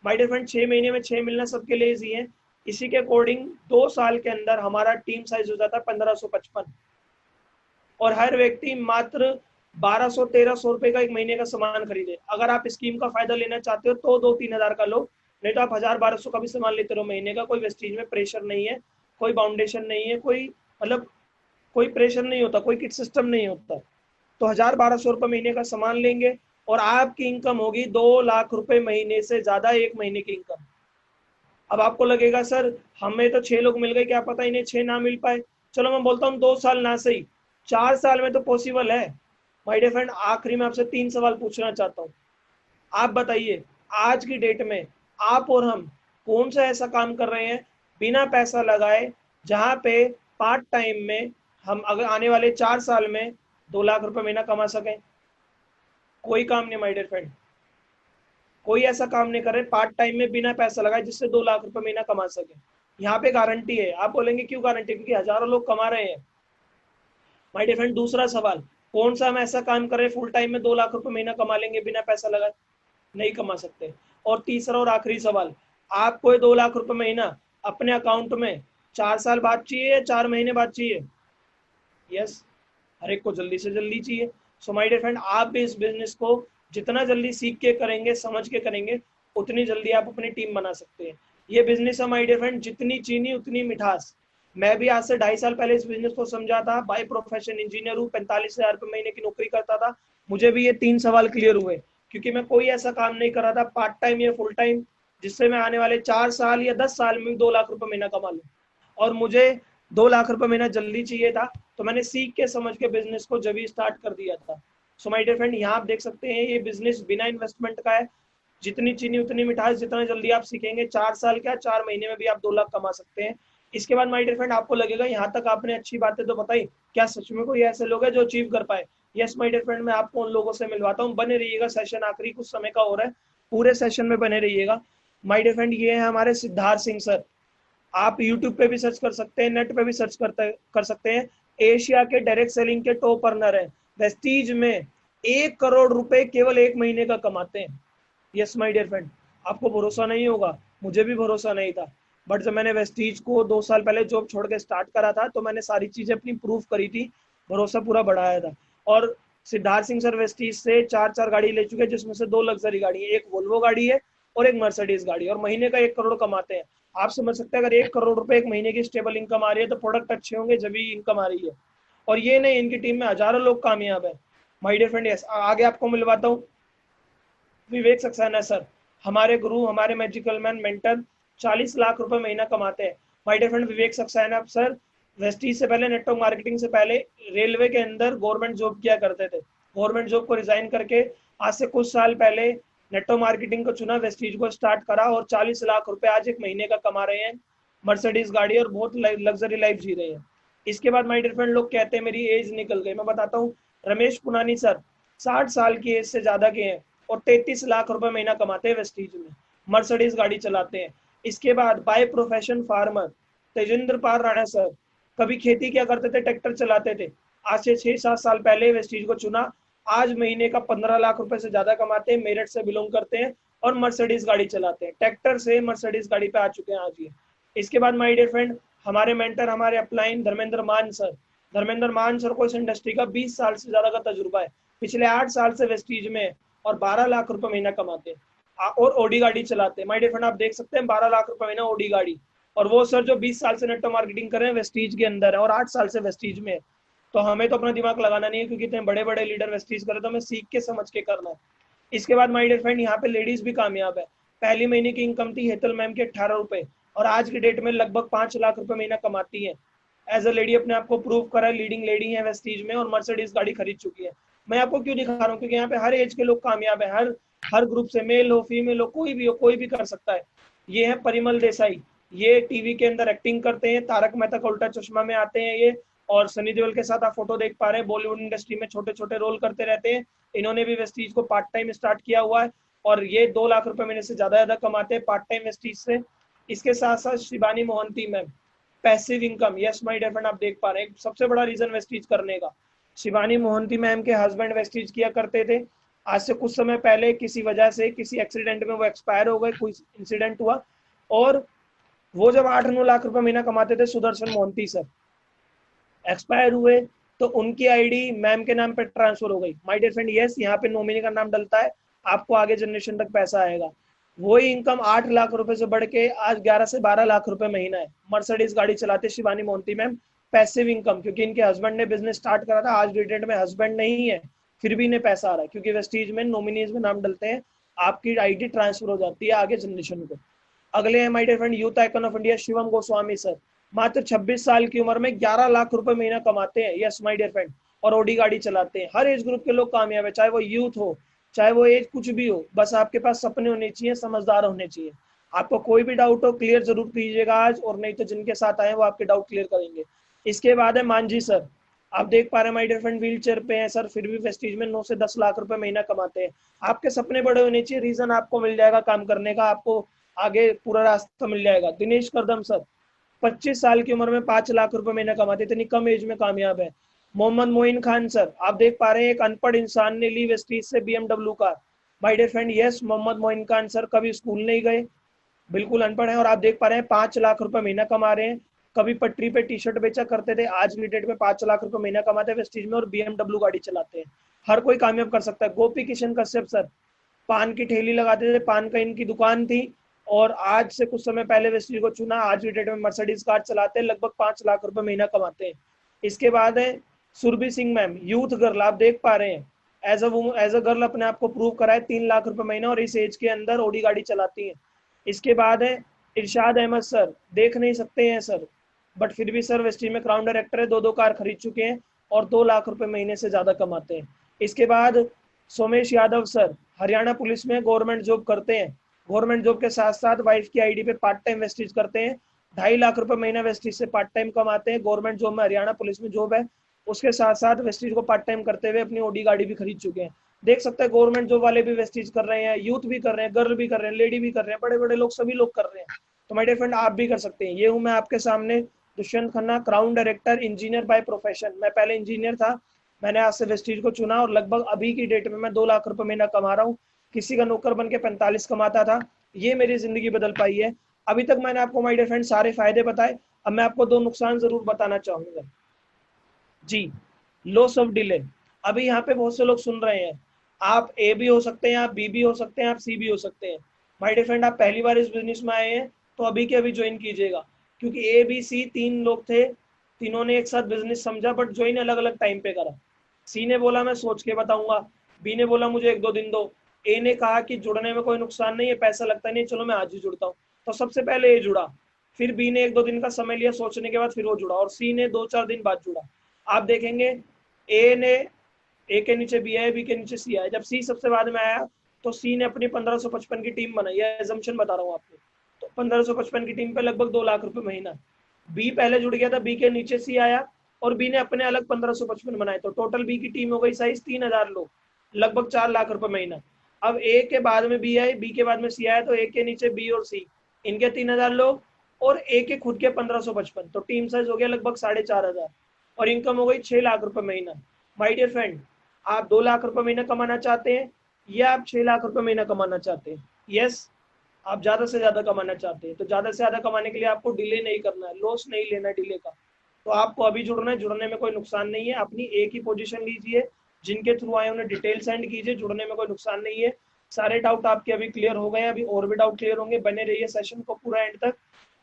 माय डियर फ्रेंड, 6 महीने में 6 मिलना सबके लिए ईजी है। इसी के अकॉर्डिंग 2 साल के अंदर हमारा टीम साइज हो जाता है 1555, और हर व्यक्ति मात्र 1200-1300 रुपए का एक महीने का सामान खरीदे। अगर आप स्कीम का फायदा लेना चाहते हो तो 2-3 हज़ार का लो, नहीं तो आप 1000-1200 का भी सामान लेते रहो महीने का। कोई वेस्टीज में प्रेशर नहीं है, कोई बाउंडेशन नहीं है, कोई मतलब कोई प्रेशर नहीं होता, कोई किट सिस्टम नहीं होता। तो 1000-1200 रुपये महीने का सामान लेंगे और आपकी इनकम होगी 2 लाख रुपए महीने से ज्यादा, एक महीने की इनकम। अब आपको लगेगा सर हमें तो 6 लोग मिल गए, क्या पता इन्हें 6 ना मिल पाए। चलो मैं बोलता हूँ 2 साल ना सही, 4 साल में तो पॉसिबल है। माय डियर फ्रेंड, आखिरी में आपसे 3 सवाल पूछना चाहता हूँ। आप बताइए, आज की डेट में आप और हम कौन सा ऐसा काम कर रहे हैं बिना पैसा लगाए, जहां पे पार्ट टाइम में हम अगर आने वाले 4 साल में 2 लाख रुपए महीना कमा सकें? कोई काम नहीं माय डियर फ्रेंड, कोई ऐसा काम नहीं कर रहे पार्ट टाइम में बिना पैसा लगाए जिससे 2 लाख रुपए महीना कमा सके। यहाँ पे गारंटी है। आप बोलेंगे क्यों गारंटी? क्योंकि हजारों लोग कमा रहे हैं। माय डियर फ्रेंड, दूसरा सवाल, कौन सा हम ऐसा काम कर रहे हैं फुल टाइम में 2 लाख रुपए महीना कमा लेंगे बिना पैसा लगाए? नहीं कमा सकते। और तीसरा और आखिरी सवाल, आपको ये 2 लाख रुपए महीना अपने अकाउंट में 4 साल बाद चाहिए या 4 महीने बाद चाहिए? यस, हर एक को जल्दी से जल्दी चाहिए। सो माय डियर फ्रेंड, आप भी इस बिजनेस को जितना जल्दी सीख के करेंगे, समझ के करेंगे, उतनी जल्दी आप अपनी टीम बना सकते हैं। ये बिजनेस है माय डियर फ्रेंड, जितनी चीनी उतनी मिठास। मैं भी आज से 2.5 साल पहले इस बिजनेस को समझा था। बाय प्रोफेशन इंजीनियर हूँ, 45,000 रुपये महीने की नौकरी करता था। मुझे भी ये 3 सवाल क्लियर हुए, क्योंकि मैं कोई ऐसा काम नहीं कर रहा था पार्ट टाइम या फुल टाइम जिससे मैं आने वाले 4 साल या 10 साल में 2 लाख रुपए महीना कमा लूँ। और मुझे 2 लाख रुपए महीना जल्दी चाहिए था, तो मैंने सीख के समझ के बिजनेस को जब ही स्टार्ट कर दिया था। सो माय डियर फ्रेंड, यहाँ आप देख सकते हैं ये बिजनेस बिना इन्वेस्टमेंट का है। जितनी चीनी उतनी मिठास, जितना जल्दी आप सीखेंगे, 4 साल क्या 4 महीने में भी आप 2 लाख कमा सकते हैं। इसके बाद माय डियर फ्रेंड, आपको लगेगा यहाँ तक आपने अच्छी बातें तो बताई, क्या सच में कोई ऐसे लोग हैं जो अचीव कर पाए? यस माय डियर फ्रेंड, मैं आपको उन लोगों से मिलवाता हूँ। बने रहिएगा, सेशन आखिरी कुछ समय का हो रहा है, पूरे सेशन में बने रहिएगा। माय डियर फ्रेंड, ये है हमारे सिद्धार्थ सिंह सर। आप यूट्यूब पे भी सर्च कर सकते हैं, नेट पे भी सर्च कर सकते हैं। एशिया के डायरेक्ट सेलिंग के टॉप अर्नर है। वेस्टीज में 1 करोड़ रुपए केवल एक महीने का कमाते हैं। यस माय डियर फ्रेंड, आपको भरोसा नहीं होगा, मुझे भी भरोसा नहीं था, बट जब मैंने वेस्टीज को 2 साल पहले जॉब छोड़ के स्टार्ट करा था, तो मैंने सारी चीजें अपनी प्रूफ करी थी, भरोसा पूरा बढ़ाया था। और सिद्धार्थ सिंह सर वेस्टीज से 4-4 गाड़ी ले चुके हैं, जिसमें से 2 लग्जरी गाड़ी है, एक वोल्वो गाड़ी है और एक मर्सिडीज गाड़ी, और महीने का 1 करोड़ कमाते हैं। आप समझ सकते हैं, अगर 1 करोड़ रुपए एक महीने की स्टेबल इनकम आ रही है, तो प्रोडक्ट अच्छे होंगे जब भी इनकम आ रही है। और ये नहीं, इनकी टीम में हजारों लोग कामयाब है। माय डियर फ्रेंड, आगे आपको मिलवाता हूँ विवेक सक्सेना सर, हमारे गुरु, हमारे मैजिकल मैन मेंटर, 40 लाख रुपए महीना कमाते हैं। My dear friend, Vivek Saxena sir Vestige से पहले, नेटवर्क मार्केटिंग से पहले रेलवे के अंदर गवर्नमेंट जॉब किया करते थे। गवर्नमेंट जॉब को रिजाइन करके आज से कुछ साल पहले नेटवर्क मार्केटिंग को चुना, वेस्टीज को स्टार्ट करा, और 40 लाख रुपए आज एक महीने का कमा रहे हैं, मर्सिडीज गाड़ी, और बहुत लग्जरी लाइफ जी रहे हैं। इसके बाद माय डियर फ्रेंड, लोग कहते हैं मेरी एज निकल गई। मैं बताता हूँ, रमेश पुनानी सर 60 साल की एज से ज्यादा के हैं और 33 लाख रुपए महीना कमाते हैं वेस्टीज में, मर्सिडीज गाड़ी चलाते हैं। इसके बाद by profession farmer Tejendra Pal Rana sir, कभी खेती क्या करते थे, ट्रैक्टर चलाते थे। आज से 6-7 साल पहले वेस्टीज को चुना, आज महीने का 15 लाख रुपए से ज्यादा कमाते हैं, मेरठ से बिलोंग करते हैं और मर्सिडीज गाड़ी चलाते हैं। ट्रैक्टर से मर्सिडीज गाड़ी पे आ चुके हैं आज ये। इसके बाद माय डियर फ्रेंड, हमारे मेंटर, हमारे अपलाइन धर्मेंद्र मान सर। धर्मेंद्र मान सर को इस इंडस्ट्री का 20 साल से ज्यादा का तजुर्बा है, पिछले 8 साल से वेस्टीज में, और 12 लाख रुपए महीना कमाते हैं, और ओडी गाड़ी चलाते हैं। माय डियर फ्रेंड, आप देख सकते हैं 12 लाख रुपए महीना ओडी गाड़ी। और वो सर जो 20 साल से नेटवर्क मार्केटिंग कर रहे हैं, वेस्टीज के अंदर है, और 8 साल से वेस्टीज में है। तो हमें तो अपना दिमाग लगाना नहीं है, क्योंकि इतने बड़े बड़े लीडर वेस्टीज करे, तो हमें सीख के समझ के करना है। इसके बाद माय डियर फ्रेंड, यहाँ पे लेडीज भी कामयाब है। पहली महीने की इनकम थी हेतल मैम की 18 रुपए, और आज की डेट में लगभग 5 लाख रुपए महीना कमाती है। एज अ लेडी अपने आप को प्रूव करा है, लीडिंग लेडी है वेस्टीज में, और मर्सिडीज गाड़ी खरीद चुकी है। मैं आपको क्यों दिखा रहा हूँ? क्योंकि यहाँ पे हर एज के लोग कामयाब है, हर हर ग्रुप से, मेल हो फीमेल हो, कोई भी हो, कोई भी कर सकता है। ये है परिमल देसाई, ये टीवी के अंदर एक्टिंग करते हैं, तारक मेहता का उल्टा चश्मा में आते हैं ये, और सनी देओल के साथ आप फोटो देख पा रहे हैं, बॉलीवुड इंडस्ट्री में छोटे छोटे रोल करते रहते हैं। इन्होंने भी वेस्टीज को पार्ट टाइम स्टार्ट किया हुआ है, और ये 2 लाख रुपए महीने से ज्यादा कमाते हैं पार्ट टाइम वेस्टीज से। इसके साथ साथ Shivani Mohanty ma'am, passive income, yes my dear friend, आप देख पा रहे हैं सबसे बड़ा रीजन वेस्टीज करने का। शिवानी मोहंती मैम के हस्बैंड वेस्टीज किया करते थे, आज से कुछ समय पहले किसी वजह से किसी एक्सीडेंट में वो एक्सपायर हो गए, कोई इंसिडेंट हुआ, और वो जब 8-9 लाख रुपए महीना कमाते थे, सुदर्शन मोहंती सर एक्सपायर हुए, तो उनकी आईडी मैम के नाम पे ट्रांसफर हो गई। माय डियर फ्रेंड यस, यहाँ पे नॉमिनी का नाम डलता है, आपको आगे जनरेशन तक पैसा आएगा। वही इनकम 8 लाख रुपए से बढ़ के आज 11 से 12 लाख रुपए महीना है। मर्सिडीज गाड़ी चलाते Shivani Mohanty ma'am, passive income, क्योंकि इनके हस्बैंड ने बिजनेस स्टार्ट करा था, आज डेट में हस्बैंड नहीं है, फिर भी इन्हें पैसा आ रहा है, क्योंकि वेस्टीज में नॉमिनीज में नाम डलते हैं, आपकी आईडी ट्रांसफर हो जाती है आगे जनरेशन को। अगले है my dear friend youth icon of India Shivam Goswami sir, मात्र 26 साल की उम्र में 11 लाख रुपए महीना कमाते हैं, यस माय डियर फ्रेंड, और ओडी गाड़ी चलाते हैं। हर एज ग्रुप के लोग कामयाब है, चाहे वो यूथ हो, चाहे वो एज कुछ भी हो, बस आपके पास सपने होने चाहिए, समझदार होने चाहिए। आपको कोई भी डाउट हो क्लियर जरूर कीजिएगा आज, और नहीं तो जिनके साथ आए वो आपके डाउट क्लियर करेंगे। इसके बाद है मांझी सर, आप देख पा रहे हैं my dear friend wheel chair पे हैं सर, फिर भी वेस्टीज में 9 से 10 लाख रुपए महीना कमाते हैं। आपके सपने बड़े होने चाहिए, रीजन आपको मिल जाएगा काम करने का, आपको आगे पूरा रास्ता मिल जाएगा। दिनेश करदम सर, 25 साल की उम्र में 5 लाख रुपए महीना कमाते, इतनी कम एज में कामयाब है। मोहम्मद मोइन खान सर, आप देख पा रहे हैं एक अनपढ़ इंसान ने ली वेस्टीज से BMW car. My dear friend yes, Mohammad Moin Khan sir कभी स्कूल नहीं गए, बिल्कुल अनपढ़ है, और आप देख पा रहे हैं 5 लाख रुपए महीना कमा रहे हैं। कभी पटरी पे टी शर्ट बेचा करते थे, आज की डेट में 5 लाख रुपए महीना कमाते हैं वेस्टीज में, और BMW गाड़ी चलाते हैं। हर कोई कामयाब कर सकता है। गोपी किशन कश्यप सर, पान की ठेली लगाते थे, पान का इनकी दुकान थी, और आज से कुछ समय पहले वेस्टीज को चुना, आज की डेट में मर्सिडीज कार चलाते हैं, लगभग 5 लाख रुपए महीना कमाते हैं। इसके बाद है Surabhi Singh ma'am, youth girl, आप देख पा रहे हैं एज अ गर्ल अपने आप को प्रूव करा है, 3 लाख रुपए महीना, और इस एज के अंदर ओडी गाड़ी चलाती है। इसके बाद है इरशाद अहमद सर, देख नहीं सकते हैं सर, बट फिर भी सर वेस्टीज में क्राउन डायरेक्टर है, 2 कार खरीद चुके हैं, और 2 लाख रुपए महीने से ज्यादा कमाते हैं। इसके बाद सोमेश यादव सर, हरियाणा पुलिस में गवर्नमेंट जॉब करते हैं, गवर्नमेंट जॉब के साथ साथ वाइफ की आईडी पे पार्ट टाइम वेस्टीज करते हैं, 2.5 लाख रुपए महीना वेस्टीज से पार्ट टाइम कमाते हैं। गवर्नमेंट जॉब में हरियाणा पुलिस में जॉब है, उसके साथ साथ वेस्टीज को पार्ट टाइम करते हुए अपनी ओडी गाड़ी भी खरीद चुके हैं। देख सकते हैं गवर्नमेंट जॉब वाले भी वेस्टीज कर रहे हैं, यूथ भी कर रहे हैं, गर्ल भी कर रहे हैं, लेडी भी कर रहे हैं, बड़े बड़े लोग सभी लोग कर रहे हैं। तो माय डियर फ्रेंड आप भी कर सकते हैं। ये हूँ मैं आपके सामने Dushyant Khanna, crown director, engineer by profession. मैं पहले इंजीनियर था, मैंने आज से वेस्टीज को चुना, और लगभग अभी की डेट में मैं 2 लाख रुपए महीना कमा रहा हूँ। किसी का नौकर बन के 45 कमाता था, ये मेरी जिंदगी बदल पाई है। अभी तक मैंने आपको माय डियर फ्रेंड सारे फायदे बताए, अब मैं आपको 2 नुकसान जरूर बताना चाहूंगा जी। लॉस ऑफ डिले, अभी यहाँ पे बहुत से लोग सुन रहे हैं, आप ए भी हो सकते हैं, आप बी भी हो सकते हैं, आप सी भी हो सकते हैं। माय डियर फ्रेंड आप पहली बार इस बिजनेस में आए हैं तो अभी के अभी ज्वाइन कीजिएगा, क्योंकि ए बी सी 3 लोग थे, तीनों ने एक साथ बिजनेस समझा, बट ज्वाइन अलग अलग टाइम पे करा। सी ने बोला मैं सोच के बताऊंगा, बी ने बोला मुझे 1-2 दिन दो, ए ने कहा कि जुड़ने में कोई नुकसान नहीं है, पैसा लगता नहीं, चलो मैं आज ही जुड़ता हूँ। तो सबसे पहले ए जुड़ा, फिर बी ने 1-2 दिन का समय लिया सोचने के बाद, फिर वो जुड़ा, और सी ने 2-4 दिन बाद जुड़ा। आप देखेंगे ए के नीचे बी आया, बी के नीचे सी आया, जब सी सबसे बाद में आया तो सी ने अपनी 1555 की टीम बनाई, एजम्पशन बता रहा हूँ आपको, तो 1555 की टीम पे लगभग 2 लाख रुपए महीना। बी पहले जुड़ गया था, बी के नीचे सी आया, और बी ने अपने अलग 1555 बनाए, तो टोटल बी की टीम हो गई साइज 3000 लोग, लगभग 4 लाख रुपए महीना। अब ए के बाद में बी आए, बी के बाद में सी आया, तो ए के नीचे बी और सी, इनके 3000 लोग, और ए के खुद के 1555, तो टीम साइज हो गया लगभग 4500, और इनकम हो गई 6 लाख रुपए महीना। माय डियर फ्रेंड आप 2 लाख रुपए महीना कमाना चाहते हैं, या आप 6 लाख रुपए महीना कमाना चाहते हैं? यस, आप ज्यादा से ज्यादा कमाना चाहते हैं, तो ज्यादा से ज्यादा कमाने के लिए आपको डिले नहीं करना है, लॉस नहीं लेना है डिले का। तो आपको अभी जुड़ना है, जुड़ने में कोई नुकसान नहीं है, अपनी एक ही पोजीशन लीजिए, जिनके थ्रू आए उन्हें डिटेल सेंड कीजिए, जुड़ने में कोई नुकसान नहीं है। सारे डाउट आपके अभी क्लियर हो गए, अभी और भी डाउट क्लियर होंगे, बने रहिए सेशन को पूरा एंड तक,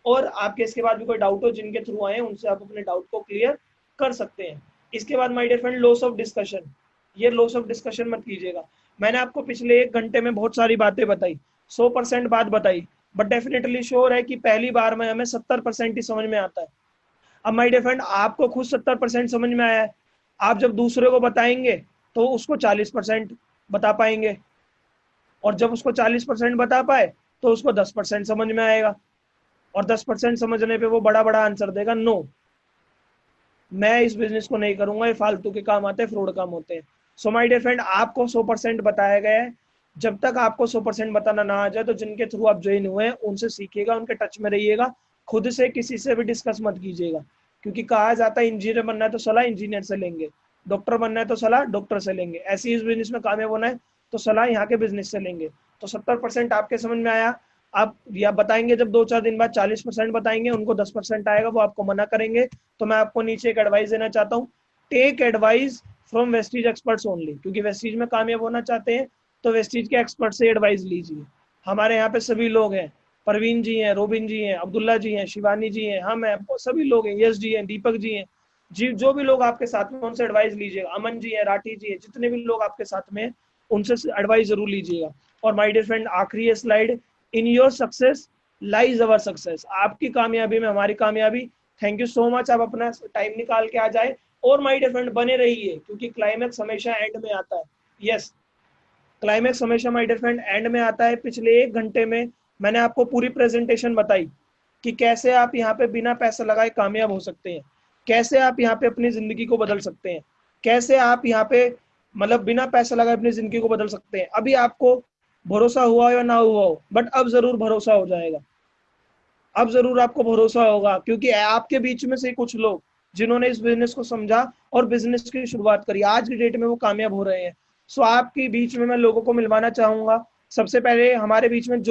और आपके इसके बाद भी कोई डाउट हो जिनके थ्रू आए उनसे आप अपने डाउट को क्लियर कर सकते हैं। इसके बाद my dear friend loss of discussion, ये लॉस ऑफ डिस्कशन मत कीजिएगा। मैंने आपको पिछले 1 घंटे में बहुत सारी बातें बताई, 100% बात बताई, बट डेफिनेटली श्योर है कि पहली बार में हमें 70% ही समझ में आता है। अब माय डियर फ्रेंड आपको खुद 70% समझ में आया है, आप जब दूसरे को बताएंगे तो उसको 40% बता पाएंगे, और जब उसको 40% बता पाए तो उसको 10% समझ में आएगा, और 10% समझने पे वो बड़ा बड़ा आंसर देगा, नो मैं इस बिजनेस को नहीं करूंगा, ये फालतू के काम आते हैं, फ्रॉड काम होते हैं। सो माय डियर फ्रेंड आपको 100% बताया गया है, जब तक आपको 100% बताना ना आ जाए, तो जिनके थ्रू आप ज्वाइन हुए हैं उनसे सीखिएगा, उनके टच में रहिएगा, खुद से किसी से भी डिस्कस मत कीजिएगा। क्योंकि कहा जाता है इंजीनियर बनना है तो सलाह इंजीनियर से लेंगे, डॉक्टर बनना है तो सलाह डॉक्टर से लेंगे, ऐसे ही इस बिजनेस में कामयाब होना है तो सलाह यहाँ के बिजनेस से लेंगे। तो 70% आपके समझ में आया। आप या बताएंगे जब 2-4 दिन बाद 40% बताएंगे, उनको 10% आएगा, वो आपको मना करेंगे। तो मैं आपको नीचे एक एडवाइस देना चाहता हूँ, take advice from Vestige experts only. क्योंकि वेस्टीज में कामयाब होना चाहते हैं तो वेस्टीज के एक्सपर्ट से एडवाइस लीजिए। हमारे यहाँ पे सभी लोग हैं, परवीन जी हैं, रोबिन जी हैं, अब्दुल्ला जी हैं, शिवानी जी हैं, हम हैं, सभी लोग हैं, यश जी हैं, दीपक जी हैं, जी जो भी लोग आपके साथ में उनसे एडवाइस लीजिएगा। अमन जी है, राठी जी है, जितने भी लोग आपके साथ में उनसे एडवाइस जरूर लीजिएगा। और माय डियर फ्रेंड, आखिरी है slide, in your success lies our success. आपकी कामयाबी में हमारी कामयाबी। Thank you so much. आप अपना टाइम निकाल के आ जाए और माय डियर फ्रेंड बने रहिए, क्योंकि क्लाइमैक्स हमेशा एंड में आता है। यस, क्लाइमैक्स हमेशा माय डियर फ्रेंड एंड में आता है। पिछले 1 घंटे में मैंने आपको पूरी प्रेजेंटेशन बताई कि कैसे आप यहाँ पे बिना पैसा लगाए कामयाब हो सकते हैं, कैसे आप यहाँ पे अपनी जिंदगी को बदल सकते हैं, कैसे आप यहाँ पे मतलब बिना पैसा लगाए अपनी जिंदगी को बदल सकते हैं। अभी आपको भरोसा हुआ हो या ना हुआ हो, बट अब जरूर भरोसा हो जाएगा, अब जरूर आपको भरोसा होगा, क्योंकि आपके बीच में से कुछ लोग जिन्होंने इस बिजनेस को समझा और बिजनेस की शुरुआत करी, आज की डेट में वो कामयाब हो रहे हैं। सो आपके बीच में मैं लोगों को मिलवाना चाहूंगा। सबसे पहले हमारे बीच में जो